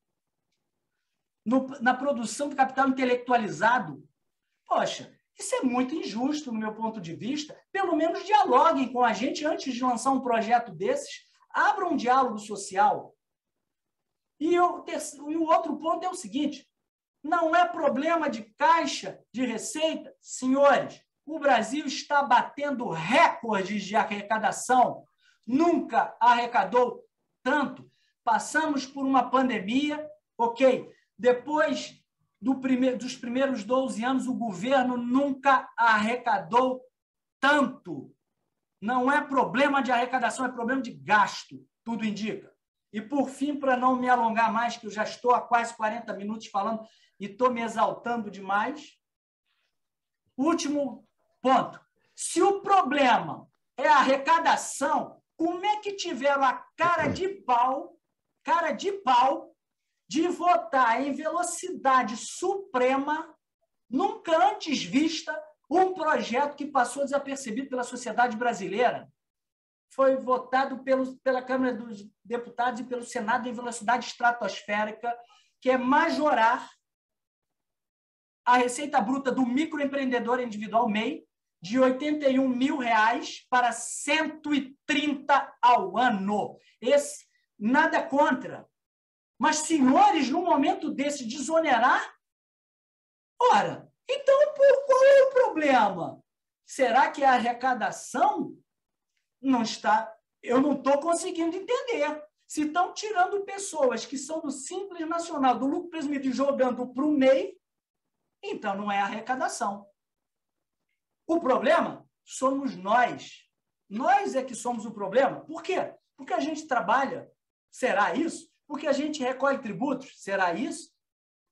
na produção de capital intelectualizado. Poxa, isso é muito injusto, no meu ponto de vista. Pelo menos dialoguem com a gente antes de lançar um projeto desses. Abram um diálogo social. E o outro ponto é o seguinte: Não é problema de caixa, de receita. Senhores, o Brasil está batendo recordes de arrecadação. Nunca arrecadou tanto. Passamos por uma pandemia, ok. Depois dos primeiros 12 anos, o governo nunca arrecadou tanto. Não é problema de arrecadação, é problema de gasto, tudo indica. E, por fim, para não me alongar mais, que eu já estou há quase 40 minutos falando e estou me exaltando demais, último ponto. Se o problema é a arrecadação, como é que tiveram a cara de pau de votar em velocidade suprema, nunca antes vista, um projeto que passou desapercebido pela sociedade brasileira? Foi votado pela Câmara dos Deputados e pelo Senado em velocidade estratosférica, que é majorar a receita bruta do microempreendedor individual MEI de R$ 81 mil para 130 ao ano. Esse, nada contra. Mas, senhores, num momento desse, desonerar? Ora, então qual é o problema? Será que a arrecadação não está... Eu não estou conseguindo entender. Se estão tirando pessoas que são do Simples Nacional, do lucro presumido, e jogando para o MEI, então não é arrecadação. O problema somos nós. Nós é que somos o problema. Por quê? Porque a gente trabalha. Será isso? Porque a gente recolhe tributos. Será isso?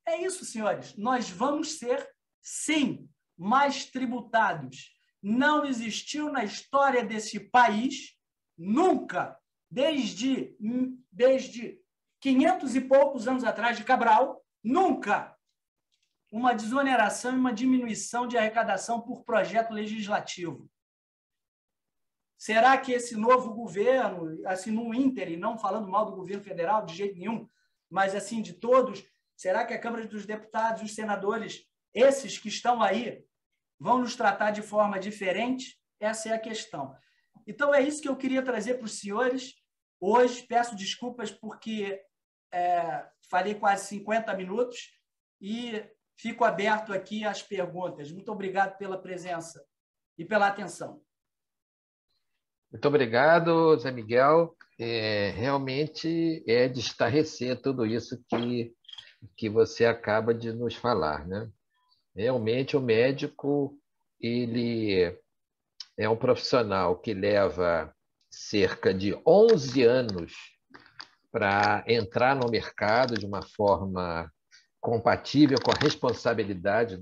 É isso, senhores. Nós vamos ser, sim, mais tributados. Não existiu na história desse país, nunca, desde 500 e poucos anos atrás de Cabral, nunca, uma desoneração e uma diminuição de arrecadação por projeto legislativo. Será que esse novo governo, assim, no ínterim, não falando mal do governo federal de jeito nenhum, mas assim de todos, será que a Câmara dos Deputados, os senadores, esses que estão aí, vão nos tratar de forma diferente? Essa é a questão. Então, é isso que eu queria trazer para os senhores. Hoje, peço desculpas porque falei quase 50 minutos e fico aberto aqui às perguntas. Muito obrigado pela presença e pela atenção. Muito obrigado, Zé Miguel. Realmente é de estarrecer tudo isso que você acaba de nos falar, né? Realmente, o médico, ele é um profissional que leva cerca de 11 anos para entrar no mercado de uma forma compatível com a responsabilidade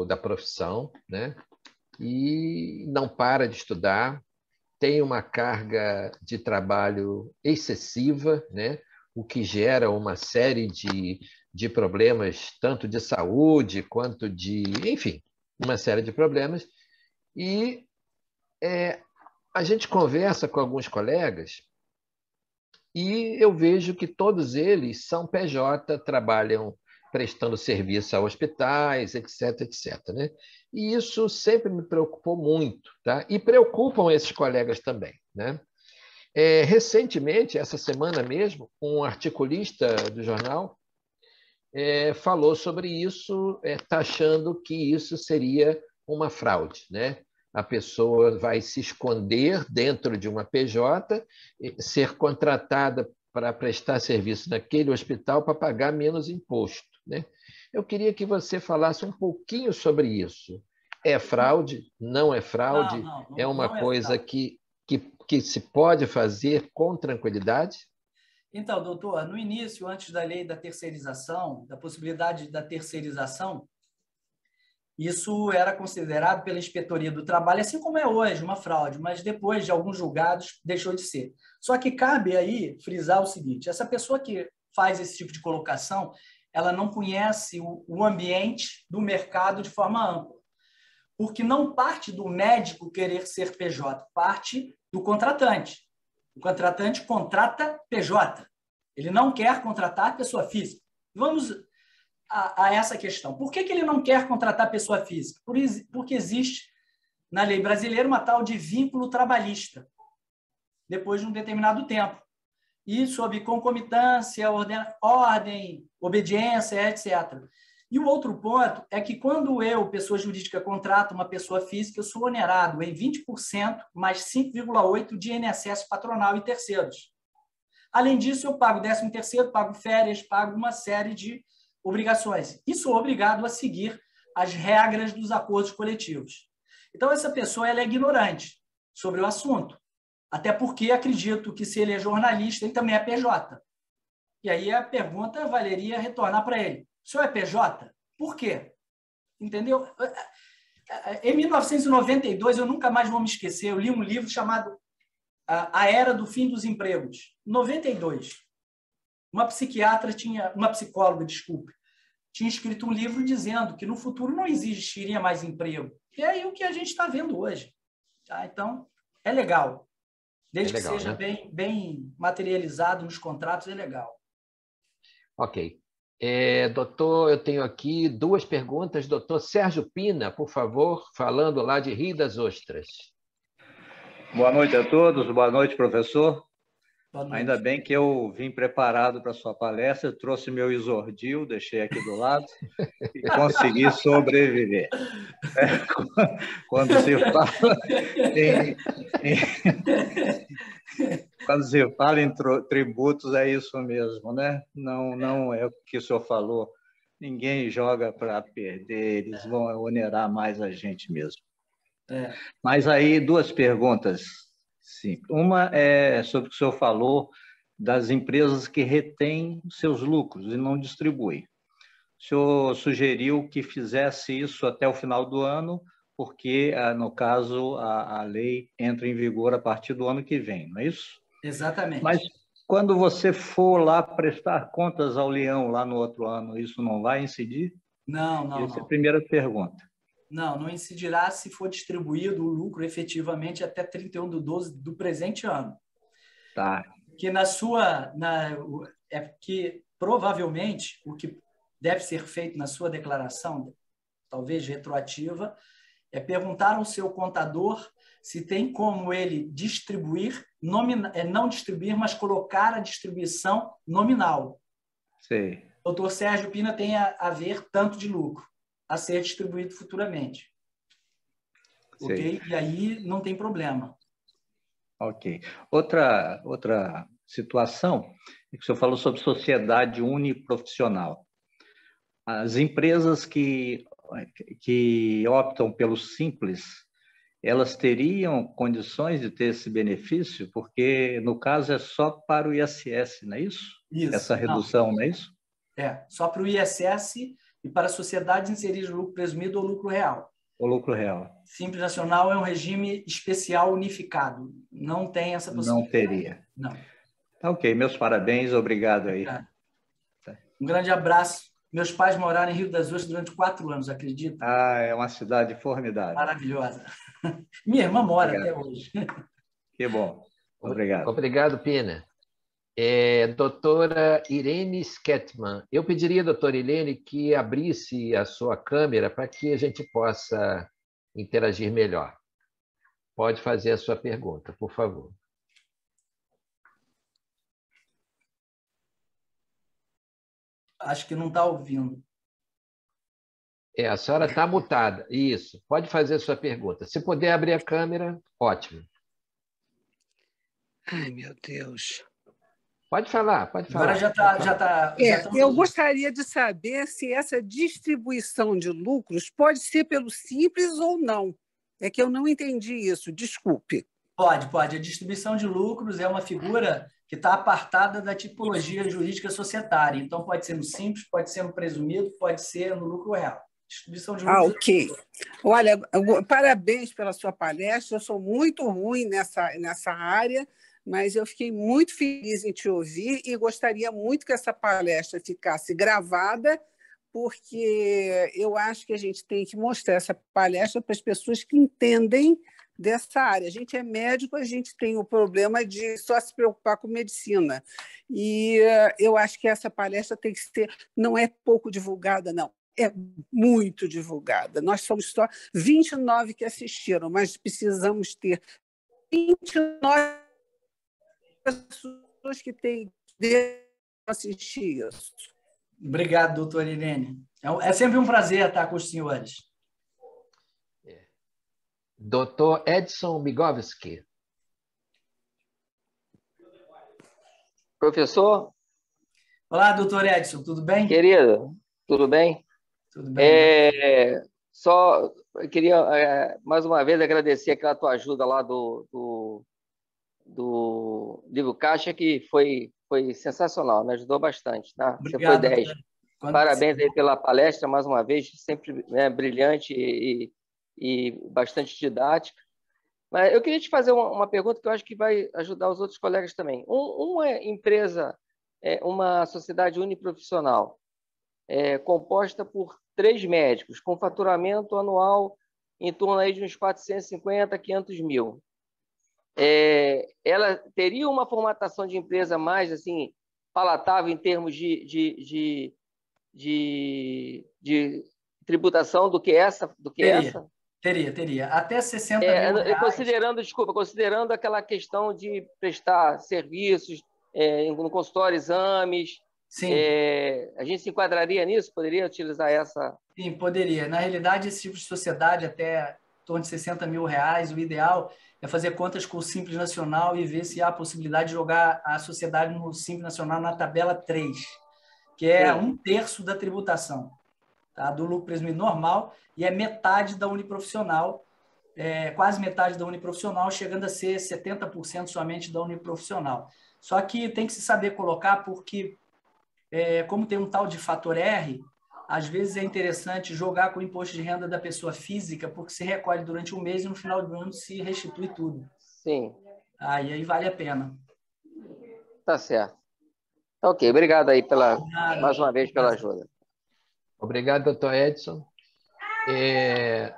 da profissão, né? E não para de estudar, tem uma carga de trabalho excessiva, né? O que gera uma série de problemas, tanto de saúde quanto enfim, uma série de problemas. E a gente conversa com alguns colegas e eu vejo que todos eles são PJ, trabalham prestando serviço a hospitais, etc., etc., né? E isso sempre me preocupou muito, tá? E preocupam esses colegas também, né? Recentemente, essa semana mesmo, um articulista do jornal falou sobre isso, taxando que isso seria uma fraude, né? A pessoa vai se esconder dentro de uma PJ, ser contratada para prestar serviço naquele hospital para pagar menos imposto, né? Eu queria que você falasse um pouquinho sobre isso. É fraude? Não é fraude? Não é uma não coisa que se pode fazer com tranquilidade? Então, doutor, no início, antes da lei da terceirização, da possibilidade da terceirização, isso era considerado pela Inspetoria do Trabalho, assim como é hoje, uma fraude, mas depois de alguns julgados deixou de ser. Só que cabe aí frisar o seguinte: essa pessoa que faz esse tipo de colocação, ela não conhece o ambiente do mercado de forma ampla, porque não parte do médico querer ser PJ, parte do contratante. O contratante contrata PJ. Ele não quer contratar pessoa física. Vamos a essa questão. Por que ele não quer contratar pessoa física? Porque existe na lei brasileira uma tal de vínculo trabalhista, depois de um determinado tempo. e sob concomitância, ordem, obediência, etc. E o outro ponto é que quando eu, pessoa jurídica, contrato uma pessoa física, eu sou onerado em 20% mais 5,8% de INSS patronal e terceiros. Além disso, eu pago 13º, pago férias, pago uma série de obrigações. E sou obrigado a seguir as regras dos acordos coletivos. Então, essa pessoa ela é ignorante sobre o assunto. Até porque acredito que, se ele é jornalista, ele também é PJ. E aí a pergunta valeria retornar para ele. O senhor é PJ? Por quê? Entendeu? Em 1992, eu nunca mais vou me esquecer, eu li um livro chamado A Era do Fim dos Empregos. 92. Uma psicóloga, desculpe, tinha escrito um livro dizendo que no futuro não existiria mais emprego. E é aí o que a gente está vendo hoje. Tá? Então, é legal. Desde que seja, né, bem materializado nos contratos, é legal. Ok. Doutor, eu tenho aqui 2 perguntas. Doutor Sérgio Pina, por favor, falando lá de Rio das Ostras. Boa noite a todos. Boa noite, professor. Boa noite. Ainda bem que eu vim preparado para a sua palestra, trouxe meu isordil, deixei aqui do lado e consegui sobreviver. Quando se fala quando se fala em tributos, é isso mesmo, né? Não é o que o senhor falou. Ninguém joga para perder, eles vão onerar mais a gente mesmo. Mas aí, 2 perguntas. Sim. Uma é sobre o que o senhor falou das empresas que retêm seus lucros e não distribuem. O senhor sugeriu que fizesse isso até o final do ano, porque, no caso, a lei entra em vigor a partir do ano que vem, não é isso? Exatamente. Mas quando você for lá prestar contas ao leão lá no outro ano, isso não vai incidir? Não. Essa é a primeira pergunta. Não incidirá se for distribuído o lucro efetivamente até 31/12 do presente ano. Tá. Que que provavelmente o que deve ser feito na sua declaração, talvez retroativa, é perguntar ao seu contador se tem como ele distribuir, não distribuir, mas colocar a distribuição nominal. Sei. O doutor Sérgio Pina tem a ver tanto de lucro a ser distribuído futuramente. Ok? E aí não tem problema. Ok. Outra situação é que o senhor falou sobre sociedade uniprofissional. As empresas que optam pelo simples, elas teriam condições de ter esse benefício? Porque, no caso, é só para o ISS, não é isso? Essa redução, não é isso? Só para o ISS e para sociedades inseridas no lucro presumido ou lucro real. O lucro real. Simples Nacional é um regime especial unificado. Não tem essa possibilidade. Não teria. Não. Tá, ok, meus parabéns, obrigado aí. Um grande abraço. Meus pais moraram em Rio das Ostras durante 4 anos, acredita? É uma cidade formidável. Maravilhosa. Minha irmã mora Obrigado. até hoje. Que bom. Obrigado. Obrigado, Pina. Doutora Irene Sketman, eu pediria, doutora Irene, que abrisse a sua câmera para que a gente possa interagir melhor. Pode fazer a sua pergunta, por favor. Acho que não está ouvindo. A senhora está mutada. Isso. Pode fazer a sua pergunta. Se puder abrir a câmera, ótimo. Ai, meu Deus. Pode falar, pode falar. Agora já está. Eu gostaria de saber se essa distribuição de lucros pode ser pelo simples ou não. É que eu não entendi isso, desculpe. Pode. A distribuição de lucros é uma figura que está apartada da tipologia jurídica societária. Então, pode ser no simples, pode ser no presumido, pode ser no lucro real. Distribuição de lucros. Ok. Olha, parabéns pela sua palestra. Eu sou muito ruim nessa área, mas eu fiquei muito feliz em te ouvir e gostaria muito que essa palestra ficasse gravada, porque eu acho que a gente tem que mostrar essa palestra para as pessoas que entendem dessa área. A gente é médico, a gente tem o problema de só se preocupar com medicina. E eu acho que essa palestra tem que ser, não é pouco divulgada, não. É muito divulgada. Nós somos só 29 que assistiram, mas precisamos ter 29 pessoas pessoas que têm de assistir isso. Obrigado, doutora Irene. É sempre um prazer estar com os senhores. Doutor Edson Migovski. Professor? Olá, doutor Edson, tudo bem? Querido, tudo bem? Tudo bem. Só queria, mais uma vez, agradecer aquela tua ajuda lá do livro Caixa, que foi sensacional, me ajudou bastante. Tá? Obrigado, você foi 10. Parabéns aí pela palestra, mais uma vez, sempre, né, brilhante e bastante didática. Mas eu queria te fazer uma pergunta que eu acho que vai ajudar os outros colegas também. Uma empresa, uma sociedade uniprofissional, composta por 3 médicos, com faturamento anual em torno aí de uns 450, 500 mil. Ela teria uma formatação de empresa mais assim, palatável em termos de tributação do que essa? Teria. Até 60 mil reais. Considerando aquela questão de prestar serviços no consultório, exames. Sim. A gente se enquadraria nisso? Poderia utilizar essa? Sim, poderia. Na realidade, esse tipo de sociedade, até em torno de 60 mil reais, o ideal é fazer contas com o Simples Nacional e ver se há a possibilidade de jogar a sociedade no Simples Nacional na tabela 3, que é 1/3 da tributação, tá? Do lucro presumido normal, e é metade da uniprofissional, quase metade da uniprofissional, chegando a ser 70% somente da uniprofissional. Só que tem que se saber colocar, porque como tem um tal de fator R, às vezes é interessante jogar com o imposto de renda da pessoa física, porque se recolhe durante um mês e no final do ano se restitui tudo. Sim. Aí vale a pena. Tá certo. Ok, obrigado aí mais uma vez pela ajuda. Obrigado, doutor Edson.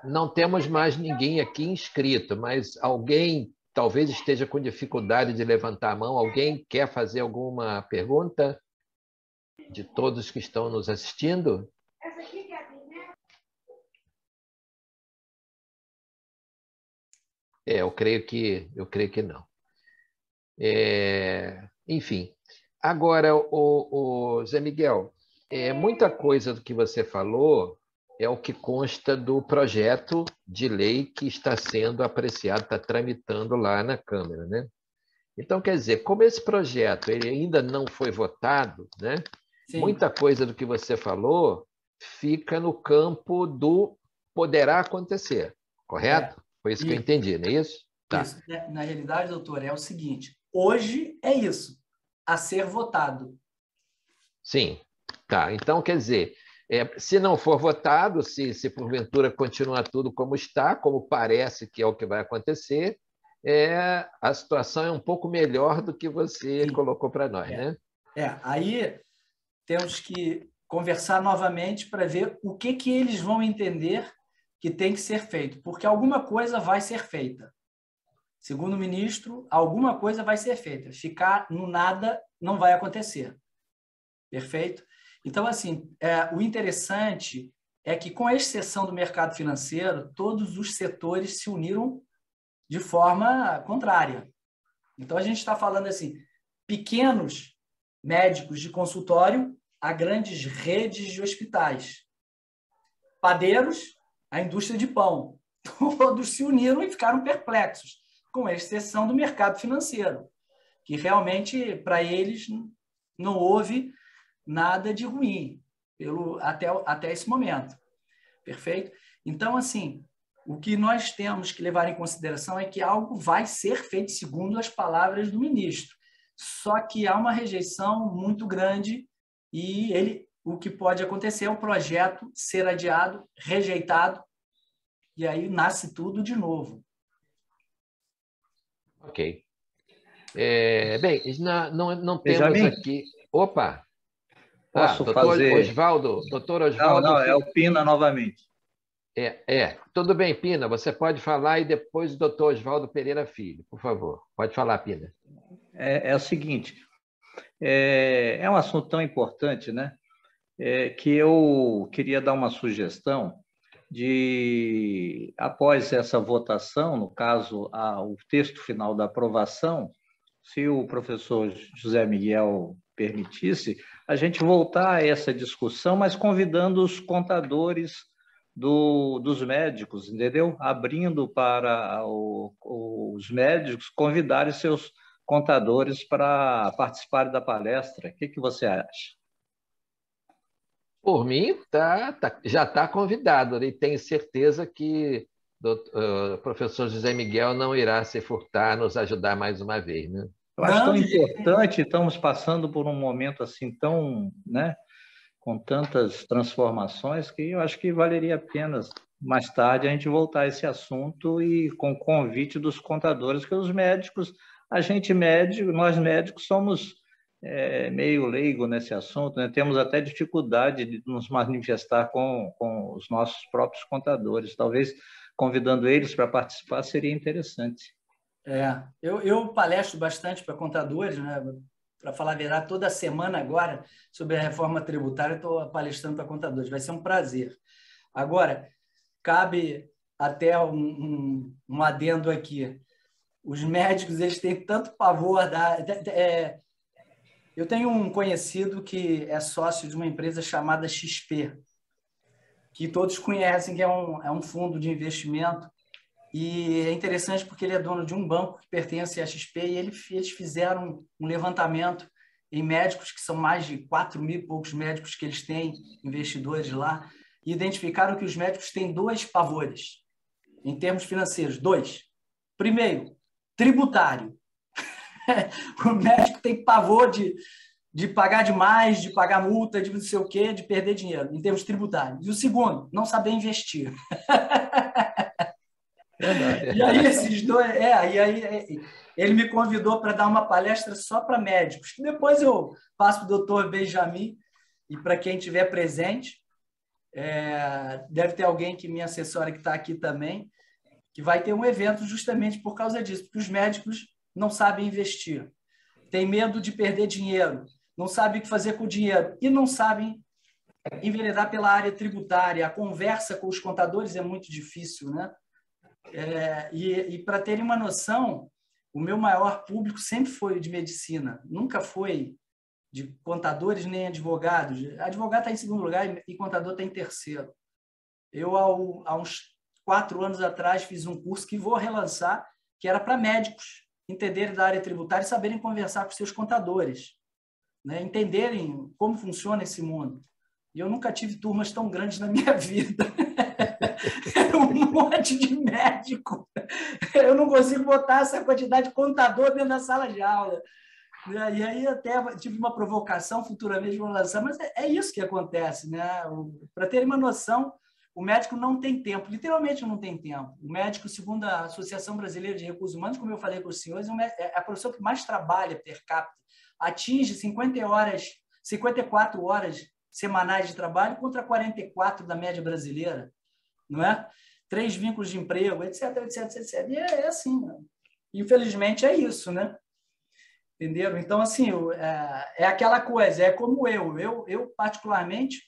Não temos mais ninguém aqui inscrito, mas alguém talvez esteja com dificuldade de levantar a mão. Alguém quer fazer alguma pergunta de todos que estão nos assistindo? Eu creio que não. Enfim, agora, o Zé Miguel, muita coisa do que você falou é o que consta do projeto de lei que está sendo apreciado, está tramitando lá na Câmara, né? Então, quer dizer, como esse projeto ele ainda não foi votado, né? Sim. Muita coisa do que você falou fica no campo do poderá acontecer, correto? Foi isso que eu entendi, não é isso? Tá. Isso. Na realidade, doutor, é o seguinte, hoje é isso, a ser votado. Sim, tá. Então, quer dizer, se não for votado, se porventura continuar tudo como está, como parece que é o que vai acontecer, a situação é um pouco melhor do que você colocou para nós, né? Aí temos que conversar novamente para ver o que eles vão entender que tem que ser feito, porque alguma coisa vai ser feita. Segundo o ministro, alguma coisa vai ser feita. Ficar no nada não vai acontecer. Perfeito? Então, assim, o interessante é que, com exceção do mercado financeiro, todos os setores se uniram de forma contrária. Então, a gente está falando assim, pequenos médicos de consultório a grandes redes de hospitais. Padeiros, a indústria de pão. Todos se uniram e ficaram perplexos, com exceção do mercado financeiro, que realmente, para eles, não houve nada de ruim até esse momento. Perfeito? Então, assim, o que nós temos que levar em consideração é que algo vai ser feito segundo as palavras do ministro. Só que há uma rejeição muito grande e o que pode acontecer é o projeto ser adiado, rejeitado, e aí nasce tudo de novo. Ok. Bem, não temos Benjamin? aqui... Opa! Posso doutor fazer... Osvaldo, doutor Osvaldo... Não, é o Pina novamente. Tudo bem, Pina, você pode falar e depois o doutor Osvaldo Pereira Filho, por favor. Pode falar, Pina. É o seguinte, é um assunto tão importante, né? Que eu queria dar uma sugestão de, após essa votação, no caso, o texto final da aprovação, se o professor José Miguel permitisse, a gente voltar a essa discussão, mas convidando os contadores dos médicos, entendeu? Abrindo para os médicos convidarem seus contadores para participarem da palestra. O que você acha? Por mim, já está convidado, e tenho certeza que o professor José Miguel não irá se furtar a nos ajudar mais uma vez, né? Eu acho tão importante, estamos passando por um momento assim tão, né, com tantas transformações, que eu acho que valeria a pena, mais tarde, a gente voltar a esse assunto e com o convite dos contadores, que os médicos, nós médicos somos meio leigo nesse assunto, né? Temos até dificuldade de nos manifestar com os nossos próprios contadores. Talvez convidando eles para participar seria interessante. Eu palestro bastante para contadores, né? Para falar a verdade, toda semana agora, sobre a reforma tributária, estou palestrando para contadores. Vai ser um prazer. Agora, cabe até um adendo aqui. Os médicos, eles têm tanto pavor eu tenho um conhecido que é sócio de uma empresa chamada XP, que todos conhecem, que é um fundo de investimento. E é interessante porque ele é dono de um banco que pertence à XP e eles fizeram um levantamento em médicos, que são mais de 4.000 e poucos médicos que eles têm, investidores lá, e identificaram que os médicos têm 2 pavores em termos financeiros. 2. Primeiro, tributário. O médico tem pavor de pagar demais, de pagar multa, de não sei o quê, de perder dinheiro, em termos tributários. E o segundo, não saber investir. Verdade. E aí esses dois, ele me convidou para dar uma palestra só para médicos, que depois eu passo para o doutor Benjamin, e para quem estiver presente, deve ter alguém que me assessora que está aqui também, que vai ter um evento justamente por causa disso, porque os médicos não sabem investir, têm medo de perder dinheiro, não sabem o que fazer com o dinheiro e não sabem enveredar pela área tributária. A conversa com os contadores é muito difícil, né? E para terem uma noção, o meu maior público sempre foi de medicina, nunca foi de contadores nem advogados. Advogado está em segundo lugar e contador está em terceiro. Eu, há uns 4 anos atrás, fiz um curso que vou relançar, que era para médicos entenderem da área tributária e saberem conversar com seus contadores, né? Entenderem como funciona esse mundo. E eu nunca tive turmas tão grandes na minha vida. Era um monte de médico. Eu não consigo botar essa quantidade de contador dentro da sala de aula. E aí até tive uma provocação, futuramente vou lançar, mas é isso que acontece, né? Para terem uma noção, o médico não tem tempo, literalmente não tem tempo. O médico, segundo a Associação Brasileira de Recursos Humanos, como eu falei com os senhores, é a profissão que mais trabalha per capita, atinge 54 horas semanais de trabalho contra 44 da média brasileira, não é? 3 vínculos de emprego, etc, etc, etc. E é assim, né? Infelizmente é isso, né? Entenderam? Então, assim, é aquela coisa, é como eu particularmente,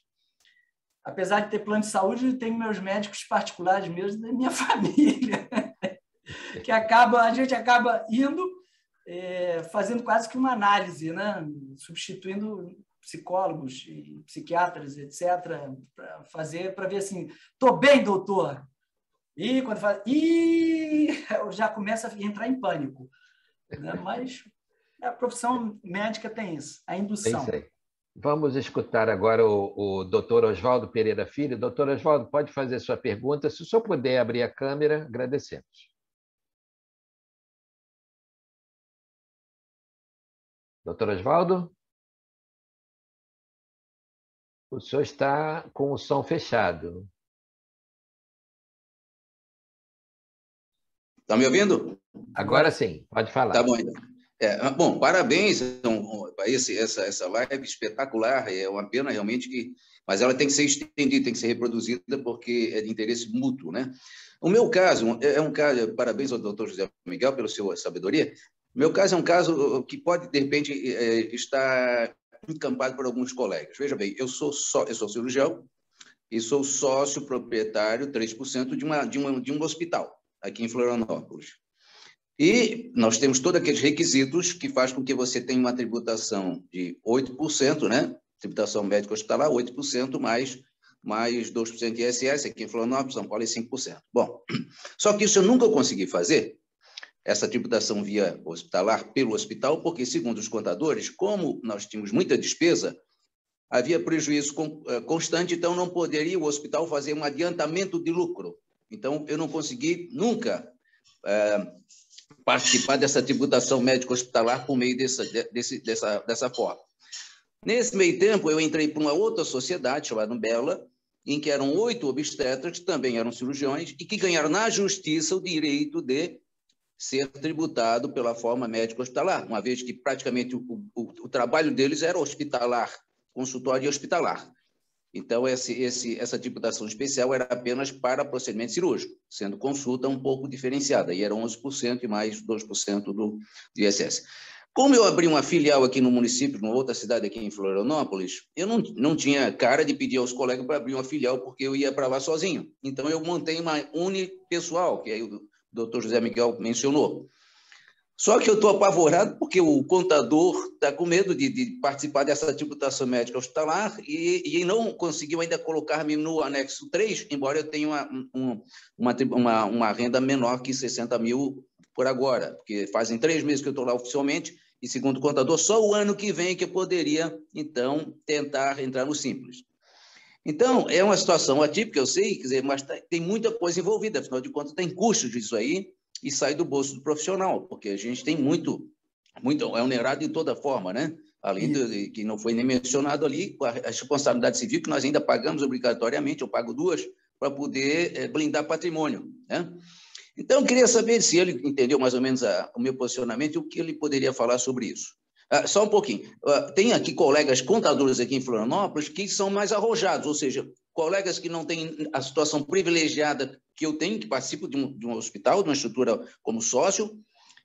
apesar de ter plano de saúde, tenho meus médicos particulares mesmo da minha família, que a gente acaba indo, fazendo quase que uma análise, né? Substituindo psicólogos e psiquiatras, etc., para ver assim, estou bem, doutor? E quando fala, já começa a entrar em pânico, né? Mas a profissão médica tem isso, a indução. É isso aí. Vamos escutar agora o doutor Oswaldo Pereira Filho. Doutor Oswaldo, pode fazer sua pergunta. Se o senhor puder abrir a câmera, agradecemos. Doutor Oswaldo? O senhor está com o som fechado. Está me ouvindo? Agora sim, pode falar. Tá bom, então. Bom, parabéns a essa live espetacular. É uma pena realmente que... Mas ela tem que ser estendida, tem que ser reproduzida, porque é de interesse mútuo, né? O meu caso é um caso... Parabéns ao doutor José Miguel pela sua sabedoria. O meu caso é um caso que pode, de repente, estar encampado por alguns colegas. Veja bem, eu sou cirurgião e sou sócio proprietário, 3%, de um hospital aqui em Florianópolis. E nós temos todos aqueles requisitos que faz com que você tenha uma tributação de 8%, né? Tributação médica hospitalar, 8%, mais 2% de ISS, aqui em Florianópolis, São Paulo é 5%. Bom, só que isso eu nunca consegui fazer, essa tributação via hospitalar pelo hospital, porque, segundo os contadores, como nós tínhamos muita despesa, havia prejuízo constante, então não poderia o hospital fazer um adiantamento de lucro. Então, eu não consegui nunca participar dessa tributação médico-hospitalar por meio dessa forma. Nesse meio tempo, eu entrei para uma outra sociedade, chamada Bela, em que eram 8 obstetras, que também eram cirurgiões, e que ganharam na justiça o direito de ser tributado pela forma médico-hospitalar, uma vez que praticamente o trabalho deles era hospitalar, consultório e hospitalar. Então, essa tributação especial era apenas para procedimento cirúrgico, sendo consulta um pouco diferenciada, e era 11% e mais 2% do ISS. Como eu abri uma filial aqui no município, numa outra cidade aqui em Florianópolis, eu não tinha cara de pedir aos colegas para abrir uma filial, porque eu ia para lá sozinho. Então, eu montei uma unipessoal, que aí o doutor José Miguel mencionou. Só que eu estou apavorado porque o contador está com medo de participar dessa tributação médica hospitalar e não conseguiu ainda colocar-me no anexo 3, embora eu tenha uma renda menor que 60 mil por agora, porque fazem 3 meses que eu estou lá oficialmente e, segundo o contador, só o ano que vem que eu poderia, então, tentar entrar no Simples. Então, é uma situação atípica, eu sei, quer dizer, mas tem muita coisa envolvida, afinal de contas, tem custos disso aí, e sai do bolso do profissional, porque a gente tem muito é onerado de toda forma, né? Além de que não foi nem mencionado ali, a responsabilidade civil, que nós ainda pagamos obrigatoriamente, eu pago 2, para poder blindar patrimônio, né? Então, eu queria saber se ele entendeu mais ou menos o meu posicionamento e o que ele poderia falar sobre isso. Só um pouquinho. Tem aqui colegas contadores aqui em Florianópolis que são mais arrojados, ou seja, colegas que não têm a situação privilegiada que eu tenho, que participo de um hospital, de uma estrutura como sócio,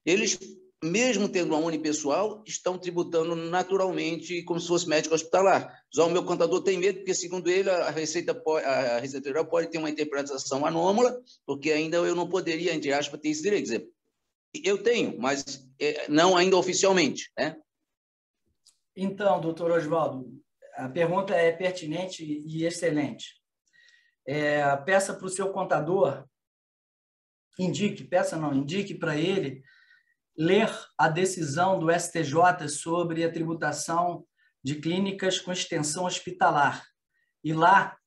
eles, mesmo tendo uma unipessoal, estão tributando naturalmente como se fosse médico hospitalar. Já o meu contador tem medo, porque, segundo ele, a Receita Federal pode ter uma interpretação anômala, porque ainda eu não poderia, entre aspas, ter esse direito. Quer dizer, eu tenho, mas não ainda oficialmente, né? Então, doutor Oswaldo, a pergunta é pertinente e excelente. Peça para o seu contador, indique para ele ler a decisão do STJ sobre a tributação de clínicas com extensão hospitalar. E lá,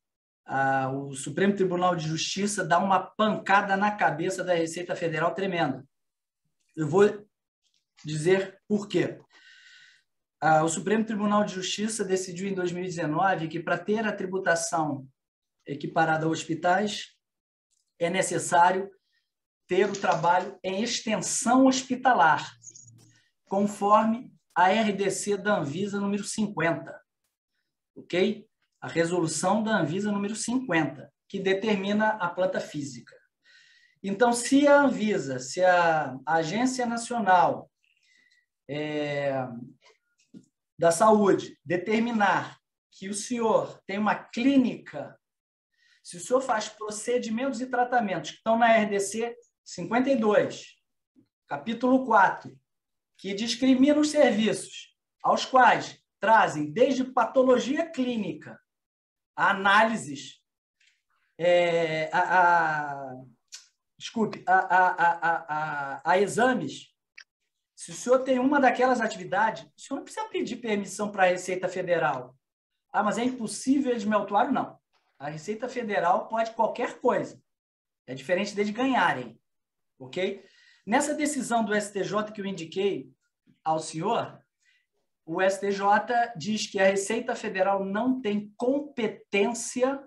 o Supremo Tribunal de Justiça dá uma pancada na cabeça da Receita Federal tremenda. Eu vou dizer por quê. O Supremo Tribunal de Justiça decidiu em 2019 que, para ter a tributação equiparada a hospitais, é necessário ter o trabalho em extensão hospitalar, conforme a RDC da Anvisa número 50, ok? A resolução da Anvisa número 50, que determina a planta física. Então, se a Anvisa, se a Agência Nacional da Saúde determinar que o senhor tem uma clínica, se o senhor faz procedimentos e tratamentos que estão na RDC 52, capítulo 4, que discrimina os serviços aos quais trazem desde patologia clínica a análises, a exames. Se o senhor tem uma daquelas atividades, o senhor não precisa pedir permissão para a Receita Federal. Mas é impossível eles me autuarem? Não. A Receita Federal pode qualquer coisa. É diferente deles ganharem. Ok? Nessa decisão do STJ que eu indiquei ao senhor, o STJ diz que a Receita Federal não tem competência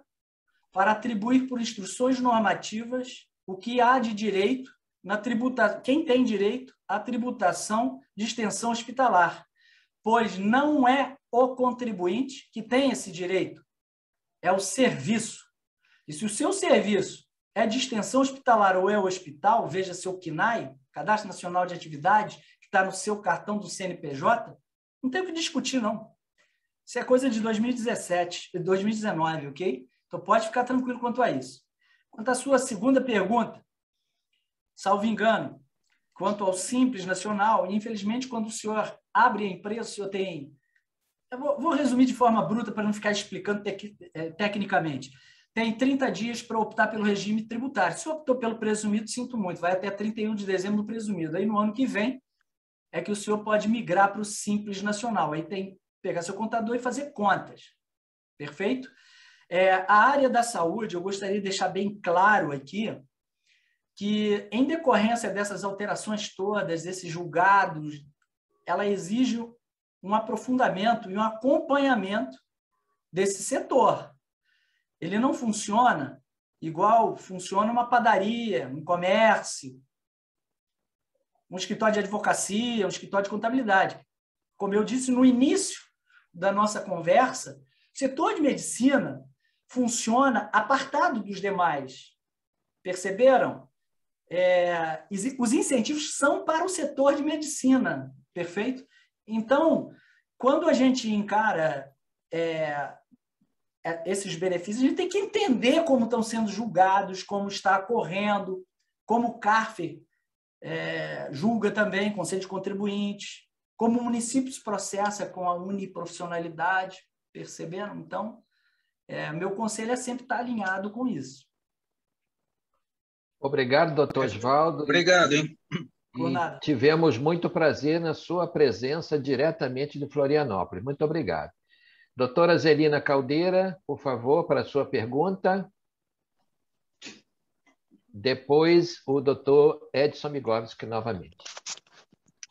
para atribuir por instruções normativas o que há de direito na tributação, quem tem direito à tributação de extensão hospitalar, pois não é o contribuinte que tem esse direito, é o serviço. E se o seu serviço é de extensão hospitalar ou é o hospital, veja seu CNAE, Cadastro Nacional de Atividades, que está no seu cartão do CNPJ, não tem o que discutir, não. Isso é coisa de 2019, ok? Então pode ficar tranquilo quanto a isso. Quanto à sua segunda pergunta, salvo engano, quanto ao Simples Nacional, infelizmente, quando o senhor abre a empresa, o senhor tem... Eu vou resumir de forma bruta para não ficar explicando tecnicamente. Tem 30 dias para optar pelo regime tributário. Se optou pelo presumido, sinto muito, vai até 31 de dezembro do presumido. Aí, no ano que vem, é que o senhor pode migrar para o Simples Nacional. Aí tem que pegar seu contador e fazer contas. Perfeito? A área da saúde, eu gostaria de deixar bem claro aqui que, em decorrência dessas alterações todas, desses julgados, ela exige um aprofundamento e um acompanhamento desse setor. Ele não funciona igual funciona uma padaria, um comércio, um escritório de advocacia, um escritório de contabilidade. Como eu disse no início da nossa conversa, o setor de medicina funciona apartado dos demais. Perceberam? Os incentivos são para o setor de medicina, perfeito? Então, quando a gente encara esses benefícios, a gente tem que entender como estão sendo julgados, como está correndo, como o CARF julga também, Conselho de Contribuintes, como o município se processa com a uniprofissionalidade, perceberam? Então, meu conselho é sempre estar alinhado com isso. Obrigado, doutor Osvaldo. Obrigado, hein? Por nada. Tivemos muito prazer na sua presença diretamente de Florianópolis. Muito obrigado. Doutora Zelina Caldeira, por favor, para a sua pergunta. Depois, o doutor Edson Migovski, novamente.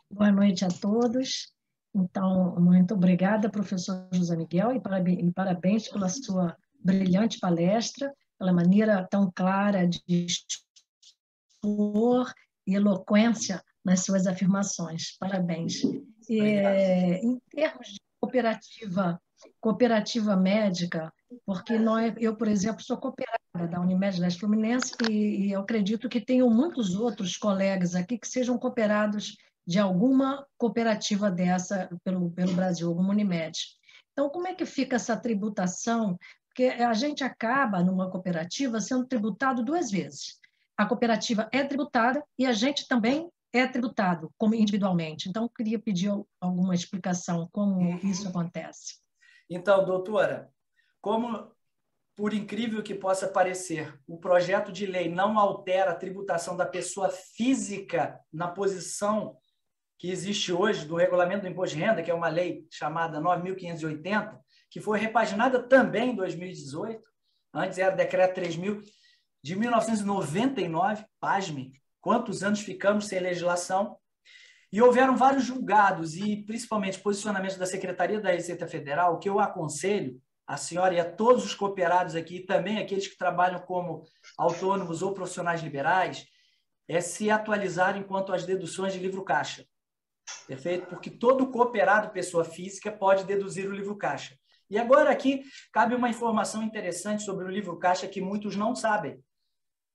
Boa noite a todos. Então, muito obrigada, professor José Miguel, e parabéns pela sua brilhante palestra, pela maneira tão clara de expor e eloquência nas suas afirmações. Parabéns. Em termos de cooperativa médica, porque eu, por exemplo, sou cooperada da Unimed Leste Fluminense e eu acredito que tenham muitos outros colegas aqui que sejam cooperados de alguma cooperativa dessa pelo Brasil, alguma Unimed. Então, como é que fica essa tributação? Porque a gente acaba, numa cooperativa, sendo tributado duas vezes. A cooperativa é tributada e a gente também é tributado como individualmente. Então, eu queria pedir alguma explicação como isso acontece. Então, doutora, como, por incrível que possa parecer, o projeto de lei não altera a tributação da pessoa física na posição que existe hoje do Regulamento do Imposto de Renda, que é uma lei chamada 9.580, que foi repaginada também em 2018, antes era o Decreto 3.000, de 1999, pasme, quantos anos ficamos sem legislação, e houveram vários julgados e, principalmente, posicionamentos da Secretaria da Receita Federal, que eu aconselho a senhora e a todos os cooperados aqui, e também aqueles que trabalham como autônomos ou profissionais liberais, se atualizarem quanto às deduções de livro-caixa. Perfeito? Porque todo cooperado, pessoa física, pode deduzir o livro-caixa. E agora aqui cabe uma informação interessante sobre o livro-caixa que muitos não sabem.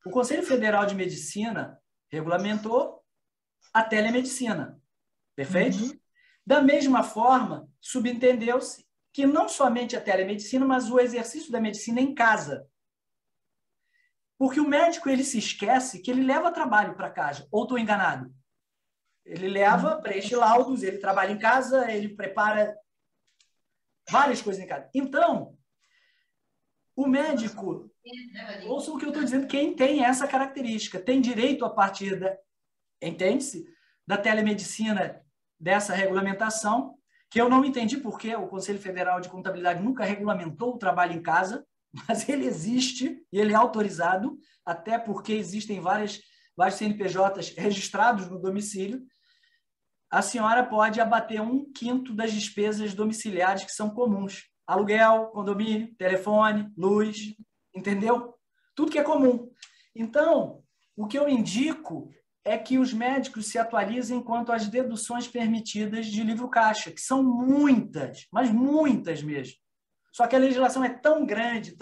O Conselho Federal de Medicina regulamentou a telemedicina. Perfeito? Uhum. Da mesma forma, subentendeu-se que não somente a telemedicina, mas o exercício da medicina em casa. Porque o médico ele se esquece que ele leva trabalho para casa. Ou estou enganado? Ele leva, preenche laudos, ele trabalha em casa, ele prepara várias coisas em casa. Então, o médico, ouçam o que eu estou dizendo, quem tem essa característica, tem direito a partir da, entende-se, da telemedicina, dessa regulamentação, que eu não entendi porque o Conselho Federal de Contabilidade nunca regulamentou o trabalho em casa, mas ele existe e ele é autorizado, até porque existem vários CNPJs registrados no domicílio. A senhora pode abater 1/5 das despesas domiciliares que são comuns. Aluguel, condomínio, telefone, luz, entendeu? Tudo que é comum. Então, o que eu indico é que os médicos se atualizem quanto às deduções permitidas de livro-caixa, que são muitas, mas muitas mesmo. Só que a legislação é tão grande,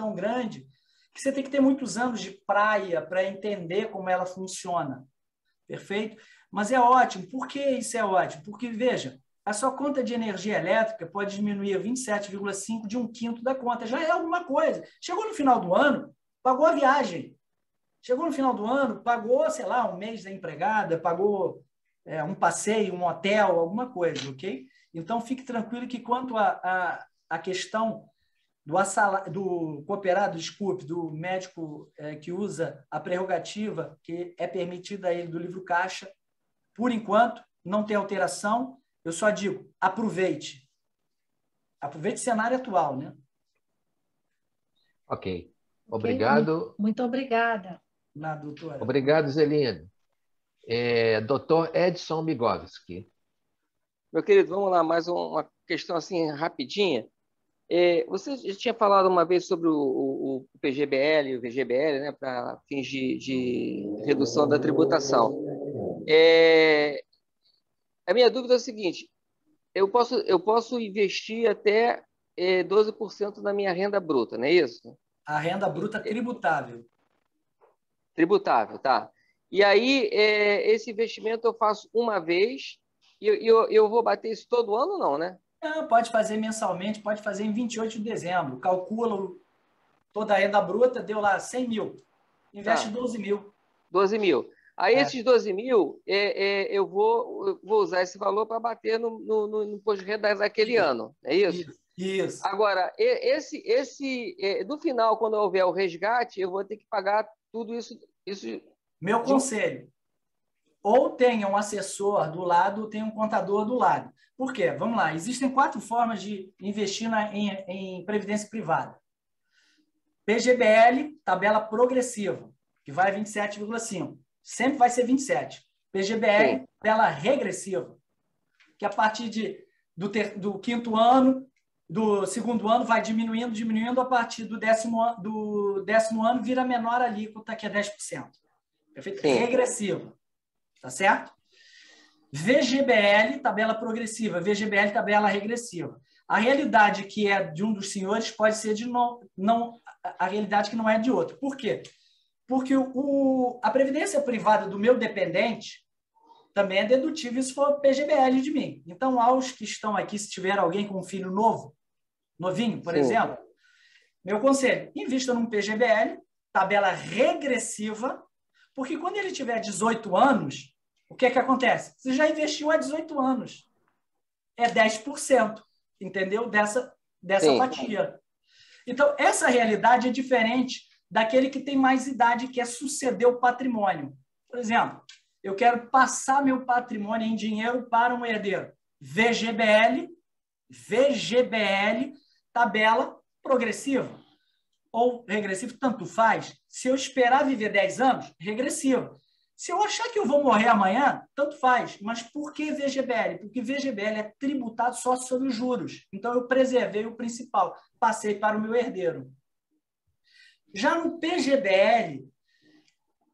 que você tem que ter muitos anos de praia para entender como ela funciona. Perfeito? Mas é ótimo. Por que isso é ótimo? Porque, veja, a sua conta de energia elétrica pode diminuir 27,5% de 1/5 da conta. Já é alguma coisa. Chegou no final do ano, pagou a viagem. Chegou no final do ano, pagou, sei lá, um mês da empregada, pagou um passeio, um hotel, alguma coisa, ok? Então, fique tranquilo que quanto à questão do cooperado, desculpe, do médico que usa a prerrogativa que é permitida a ele do livro caixa, por enquanto, não tem alteração. Eu só digo, aproveite. Aproveite o cenário atual, né? Ok. Obrigado. Muito obrigada. Doutora. Obrigado, Zelina. Dr. Edson Migovski. Meu querido, vamos lá, mais uma questão assim rapidinha. Você já tinha falado uma vez sobre o PGBL e o VGBL, né, para fins de redução da tributação. A minha dúvida é a seguinte: eu posso investir até 12% da minha renda bruta, não é isso? A renda bruta tributável. Tributável, tá. E aí, esse investimento eu faço uma vez e eu vou bater isso todo ano, não, né? Não, pode fazer mensalmente, pode fazer em 28 de dezembro. Calcula toda a renda bruta, deu lá 100 mil. Investe 12 mil. 12 mil. Aí, esses 12 mil, eu vou usar esse valor para bater no imposto de renda daquele ano, é isso? Isso. Agora, no final, quando houver o resgate, eu vou ter que pagar tudo isso. Meu conselho, ou tenha um assessor do lado, ou tenha um contador do lado. Por quê? Vamos lá, existem 4 formas de investir em previdência privada. PGBL, tabela progressiva, que vai a 27,5. Sempre vai ser 27. PGBL, sim, tabela regressiva, que a partir do 5º ano, do 2º ano, vai diminuindo, a partir do 10º ano, vira menor alíquota, que é 10%. Perfeito? Sim. Regressiva. Tá certo? VGBL, tabela progressiva. VGBL, tabela regressiva. A realidade que é de um dos senhores pode ser a realidade que não é de outro. Por quê? Porque a previdência privada do meu dependente também é dedutível se for PGBL de mim. Então, aos que estão aqui, se tiver alguém com um filho novinho, por exemplo, meu conselho, invista num PGBL, tabela regressiva, porque quando ele tiver 18 anos, o que acontece? Você já investiu há 18 anos. É 10%, entendeu? Dessa fatia. Então, essa realidade é diferente daquele que tem mais idade, que é suceder o patrimônio. Por exemplo, eu quero passar meu patrimônio em dinheiro para um herdeiro. VGBL, tabela progressiva. Ou regressivo, tanto faz. Se eu esperar viver 10 anos, regressivo. Se eu achar que eu vou morrer amanhã, tanto faz. Mas por que VGBL? Porque VGBL é tributado só sobre os juros. Então, eu preservei o principal. Passei para o meu herdeiro. Já no PGBL,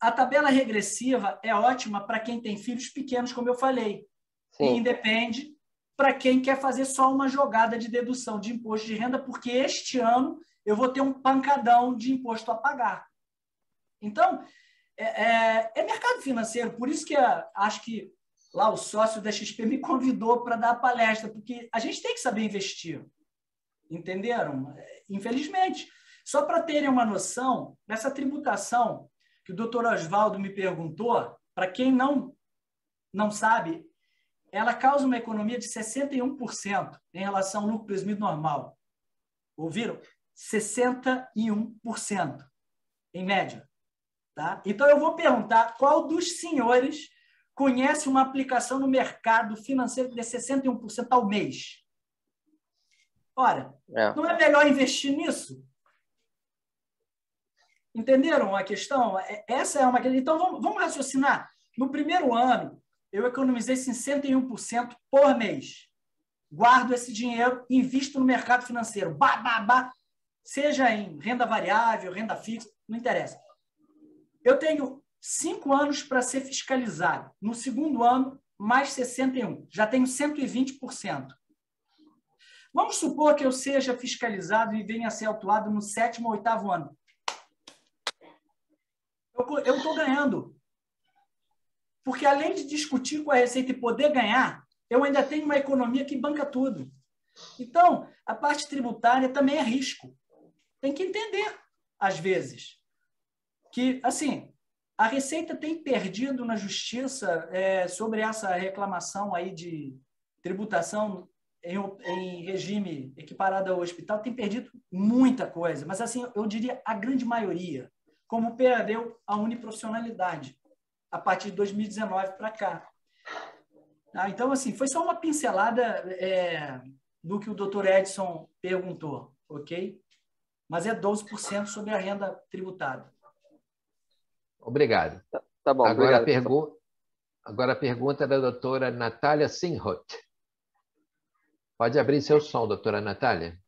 a tabela regressiva é ótima para quem tem filhos pequenos, como eu falei. Sim. E independe para quem quer fazer só uma jogada de dedução de imposto de renda, porque este ano eu vou ter um pancadão de imposto a pagar. Então, é mercado financeiro. Por isso que acho que lá o sócio da XP me convidou para dar a palestra, porque a gente tem que saber investir. Entenderam? Infelizmente. Só para terem uma noção, nessa tributação que o doutor Oswaldo me perguntou, para quem não sabe, ela causa uma economia de 61% em relação ao lucro presumido normal. Ouviram? 61%, em média. Tá? Então, eu vou perguntar qual dos senhores conhece uma aplicação no mercado financeiro que dê 61% ao mês? Ora, não é melhor investir nisso? Entenderam a questão? Essa é uma questão. Então, vamos raciocinar. No primeiro ano, eu economizei 61% por mês. Guardo esse dinheiro e invisto no mercado financeiro. Seja em renda variável, renda fixa, não interessa. Eu tenho 5 anos para ser fiscalizado. No segundo ano, mais 61%. Já tenho 120%. Vamos supor que eu seja fiscalizado e venha a ser autuado no 7º ou 8º ano. Eu estou ganhando. Porque, além de discutir com a Receita e poder ganhar, eu ainda tenho uma economia que banca tudo. Então, a parte tributária também é risco. Tem que entender, às vezes, que, assim, A Receita tem perdido na Justiça sobre essa reclamação aí de tributação em regime equiparado ao hospital, tem perdido muita coisa, mas assim, eu diria a grande maioria, como perdeu a uniprofissionalidade a partir de 2019 para cá. Então, assim, foi só uma pincelada do que o doutor Edson perguntou, ok? Mas é 12% sobre a renda tributada. Obrigado. Tá bom, agora, obrigado. Agora a pergunta da doutora Natália Sinhot. Pode abrir seu som, doutora Natália.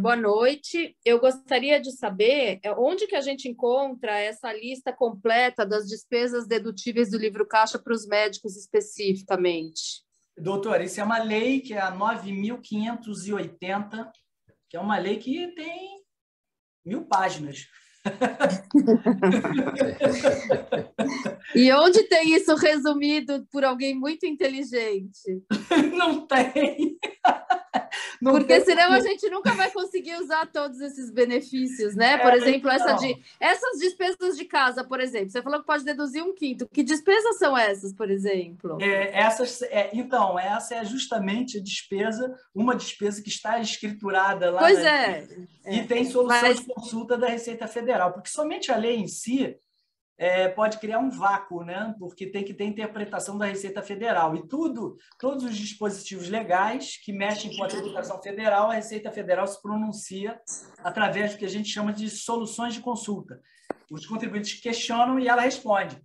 Boa noite. Eu gostaria de saber onde que a gente encontra essa lista completa das despesas dedutíveis do livro caixa para os médicos especificamente. Doutora, isso é uma lei que é a 9.580, que é uma lei que tem 1000 páginas. E onde tem isso resumido por alguém muito inteligente? Não tem. Porque senão a gente nunca vai conseguir usar todos esses benefícios, né? Por exemplo, essas despesas de casa, por exemplo. Você falou que pode deduzir 1/5. Que despesas são essas, por exemplo? Então, essa é justamente a despesa, uma despesa que está escriturada lá. Pois e tem solução de consulta da Receita Federal, porque somente a lei em si pode criar um vácuo, né? Porque tem que ter interpretação da Receita Federal. E todos os dispositivos legais que mexem com a tributação federal, a Receita Federal se pronuncia através do que a gente chama de soluções de consulta. Os contribuintes questionam e ela responde.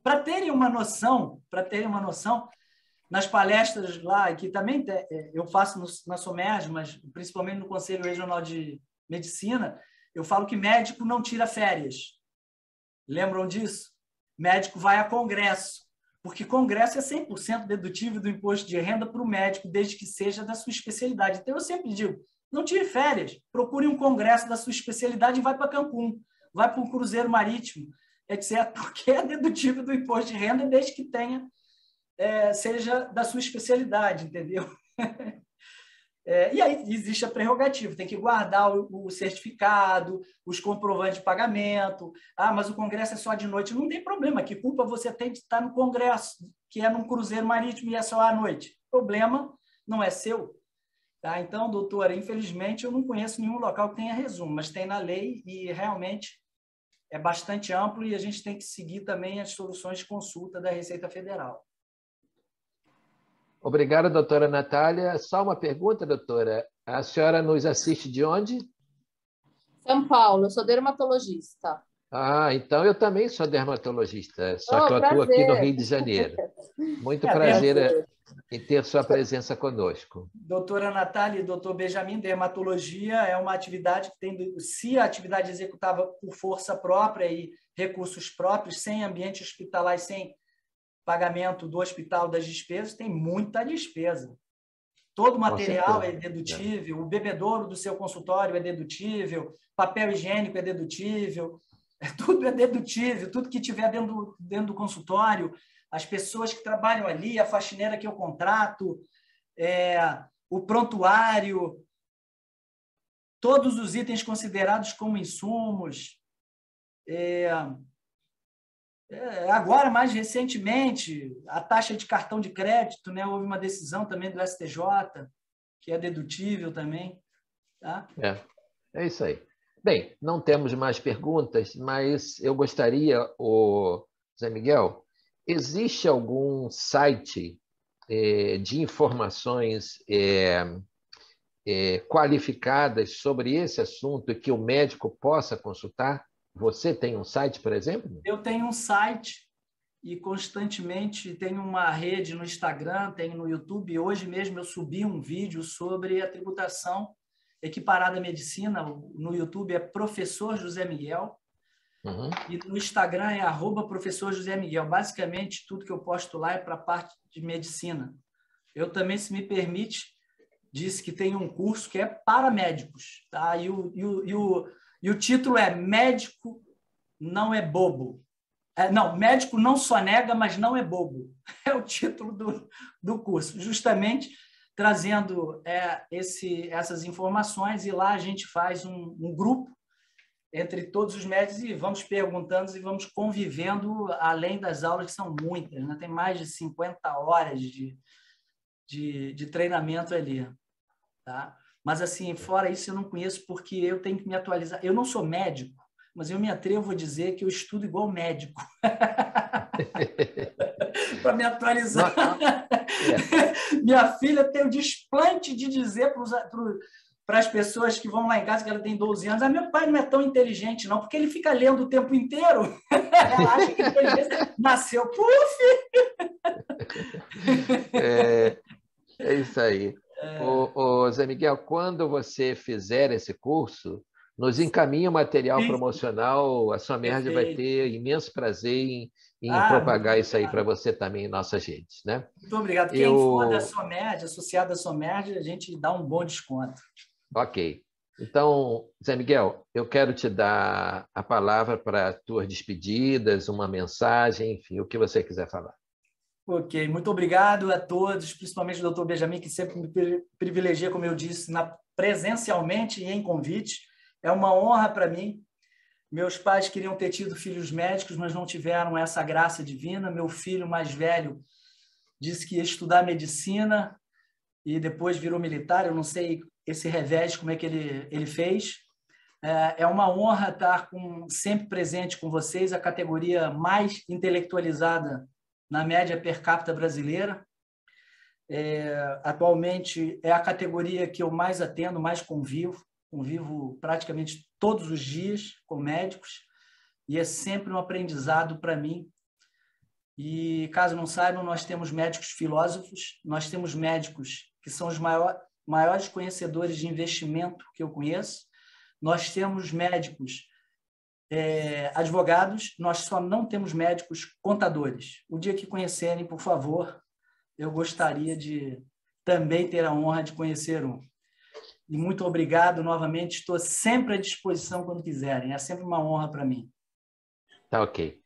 Para terem uma noção, nas palestras lá, que também eu faço na SOMERJ, mas principalmente no Conselho Regional de Medicina, eu falo que médico não tira férias. Lembram disso? Médico vai a congresso, porque congresso é 100% dedutível do imposto de renda para o médico, desde que seja da sua especialidade. Então, eu sempre digo, não tire férias, procure um congresso da sua especialidade e vai para Cancún, vai para um cruzeiro marítimo, etc., porque é dedutível do imposto de renda, desde que seja da sua especialidade, entendeu? E aí existe a prerrogativa, tem que guardar o certificado, os comprovantes de pagamento. Mas o congresso é só de noite. Não tem problema, que culpa você tem de estar no congresso, que é num cruzeiro marítimo e é só à noite? O problema não é seu. Tá? Então, doutora, infelizmente eu não conheço nenhum local que tenha resumo, mas tem na lei e realmente é bastante amplo e a gente tem que seguir também as soluções de consulta da Receita Federal. Obrigado, doutora Natália. Só uma pergunta, doutora. A senhora nos assiste de onde? São Paulo, eu sou dermatologista. Então eu também sou dermatologista, só que eu atuo aqui no Rio de Janeiro. Muito prazer em ter sua presença conosco. Doutora Natália e doutor Benjamin, dermatologia é uma atividade que tem, se a atividade executada por força própria e recursos próprios, sem ambiente hospitalar e sem pagamento do hospital das despesas, tem muita despesa. Todo material é dedutível, o bebedouro do seu consultório é dedutível, papel higiênico é dedutível, tudo é dedutível, tudo que tiver dentro do consultório, as pessoas que trabalham ali, a faxineira que eu contrato, o prontuário, todos os itens considerados como insumos. Agora, mais recentemente, a taxa de cartão de crédito, né? Houve uma decisão também do STJ, que é dedutível também. Tá? É isso aí. Bem, não temos mais perguntas, mas eu gostaria, Zé Miguel, existe algum site de informações qualificadas sobre esse assunto que o médico possa consultar? Você tem um site, por exemplo? Eu tenho um site e constantemente tenho uma rede no Instagram, tenho no YouTube. Hoje mesmo eu subi um vídeo sobre a tributação equiparada à medicina. No YouTube é Professor José Miguel. E no Instagram é @Professor José Miguel. Basicamente, tudo que eu posto lá é para a parte de medicina. Eu também, se me permite, disse que tem um curso que é para médicos. Tá? E o título é Médico Não é Bobo. Não, médico não só nega, mas não é bobo. É o título do curso, justamente trazendo essas informações, e lá a gente faz um grupo entre todos os médicos e vamos perguntando e vamos convivendo, além das aulas, que são muitas, né? Tem mais de 50 horas de treinamento ali. Tá? Mas, assim, fora isso, eu não conheço porque eu tenho que me atualizar. Eu não sou médico, mas eu me atrevo a dizer que eu estudo igual médico. Para me atualizar. Minha filha tem o desplante de dizer para as pessoas que vão lá em casa, que ela tem 12 anos, meu pai não é tão inteligente, não, porque ele fica lendo o tempo inteiro. Ela acha que a inteligência nasceu. Puf! É isso aí. Ô, Zé Miguel, quando você fizer esse curso, nos encaminha o material promocional, a SOMERJ vai ter imenso prazer em propagar isso aí para você também em nossas redes. Né? Muito obrigado. Quem for da SOMERJ, associado à SOMERJ, a gente dá um bom desconto. Ok. Então, Zé Miguel, eu quero te dar a palavra para as tuas despedidas, uma mensagem, enfim, o que você quiser falar. Ok, muito obrigado a todos, principalmente o doutor Benjamin, que sempre me privilegia, como eu disse, presencialmente e em convite. É uma honra para mim. Meus pais queriam ter tido filhos médicos, mas não tiveram essa graça divina. Meu filho mais velho disse que ia estudar medicina e depois virou militar. Eu não sei esse revés, como é que ele fez. É uma honra estar sempre presente com vocês, a categoria mais intelectualizada na média per capita brasileira. Atualmente é a categoria que eu mais atendo, mais convivo praticamente todos os dias com médicos, e é sempre um aprendizado para mim. E, caso não saibam, nós temos médicos filósofos, nós temos médicos que são os maiores conhecedores de investimento que eu conheço, nós temos médicos advogados, nós só não temos médicos contadores. O dia que conhecerem, por favor, eu gostaria de também ter a honra de conhecer um. E muito obrigado novamente, estou sempre à disposição quando quiserem, é sempre uma honra para mim. Tá ok.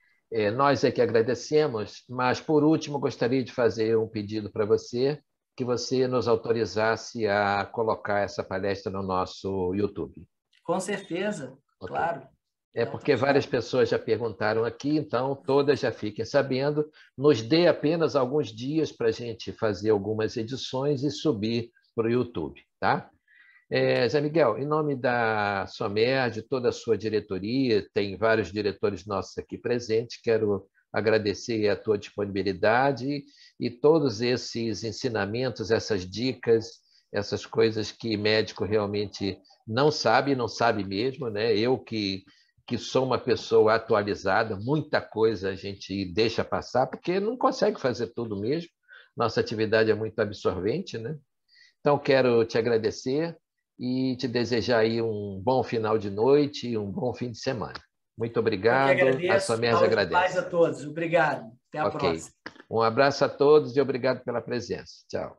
Nós é que agradecemos, mas, por último, gostaria de fazer um pedido para você, que você nos autorizasse a colocar essa palestra no nosso YouTube. Com certeza, okay. Claro. Porque várias pessoas já perguntaram aqui, então todas já fiquem sabendo. Nos dê apenas alguns dias para a gente fazer algumas edições e subir para o YouTube, tá? Zé Miguel, em nome da SOMERJ, de toda a sua diretoria, tem vários diretores nossos aqui presentes, quero agradecer a tua disponibilidade e todos esses ensinamentos, essas dicas, essas coisas que médico realmente não sabe mesmo, né? Eu que sou uma pessoa atualizada, muita coisa a gente deixa passar, porque não consegue fazer tudo mesmo, nossa atividade é muito absorvente, né? Então, quero te agradecer e te desejar aí um bom final de noite e um bom fim de semana. Muito obrigado. A SOMERJ agradece. Paz a todos. Obrigado. Até a próxima. Um abraço a todos e obrigado pela presença. Tchau.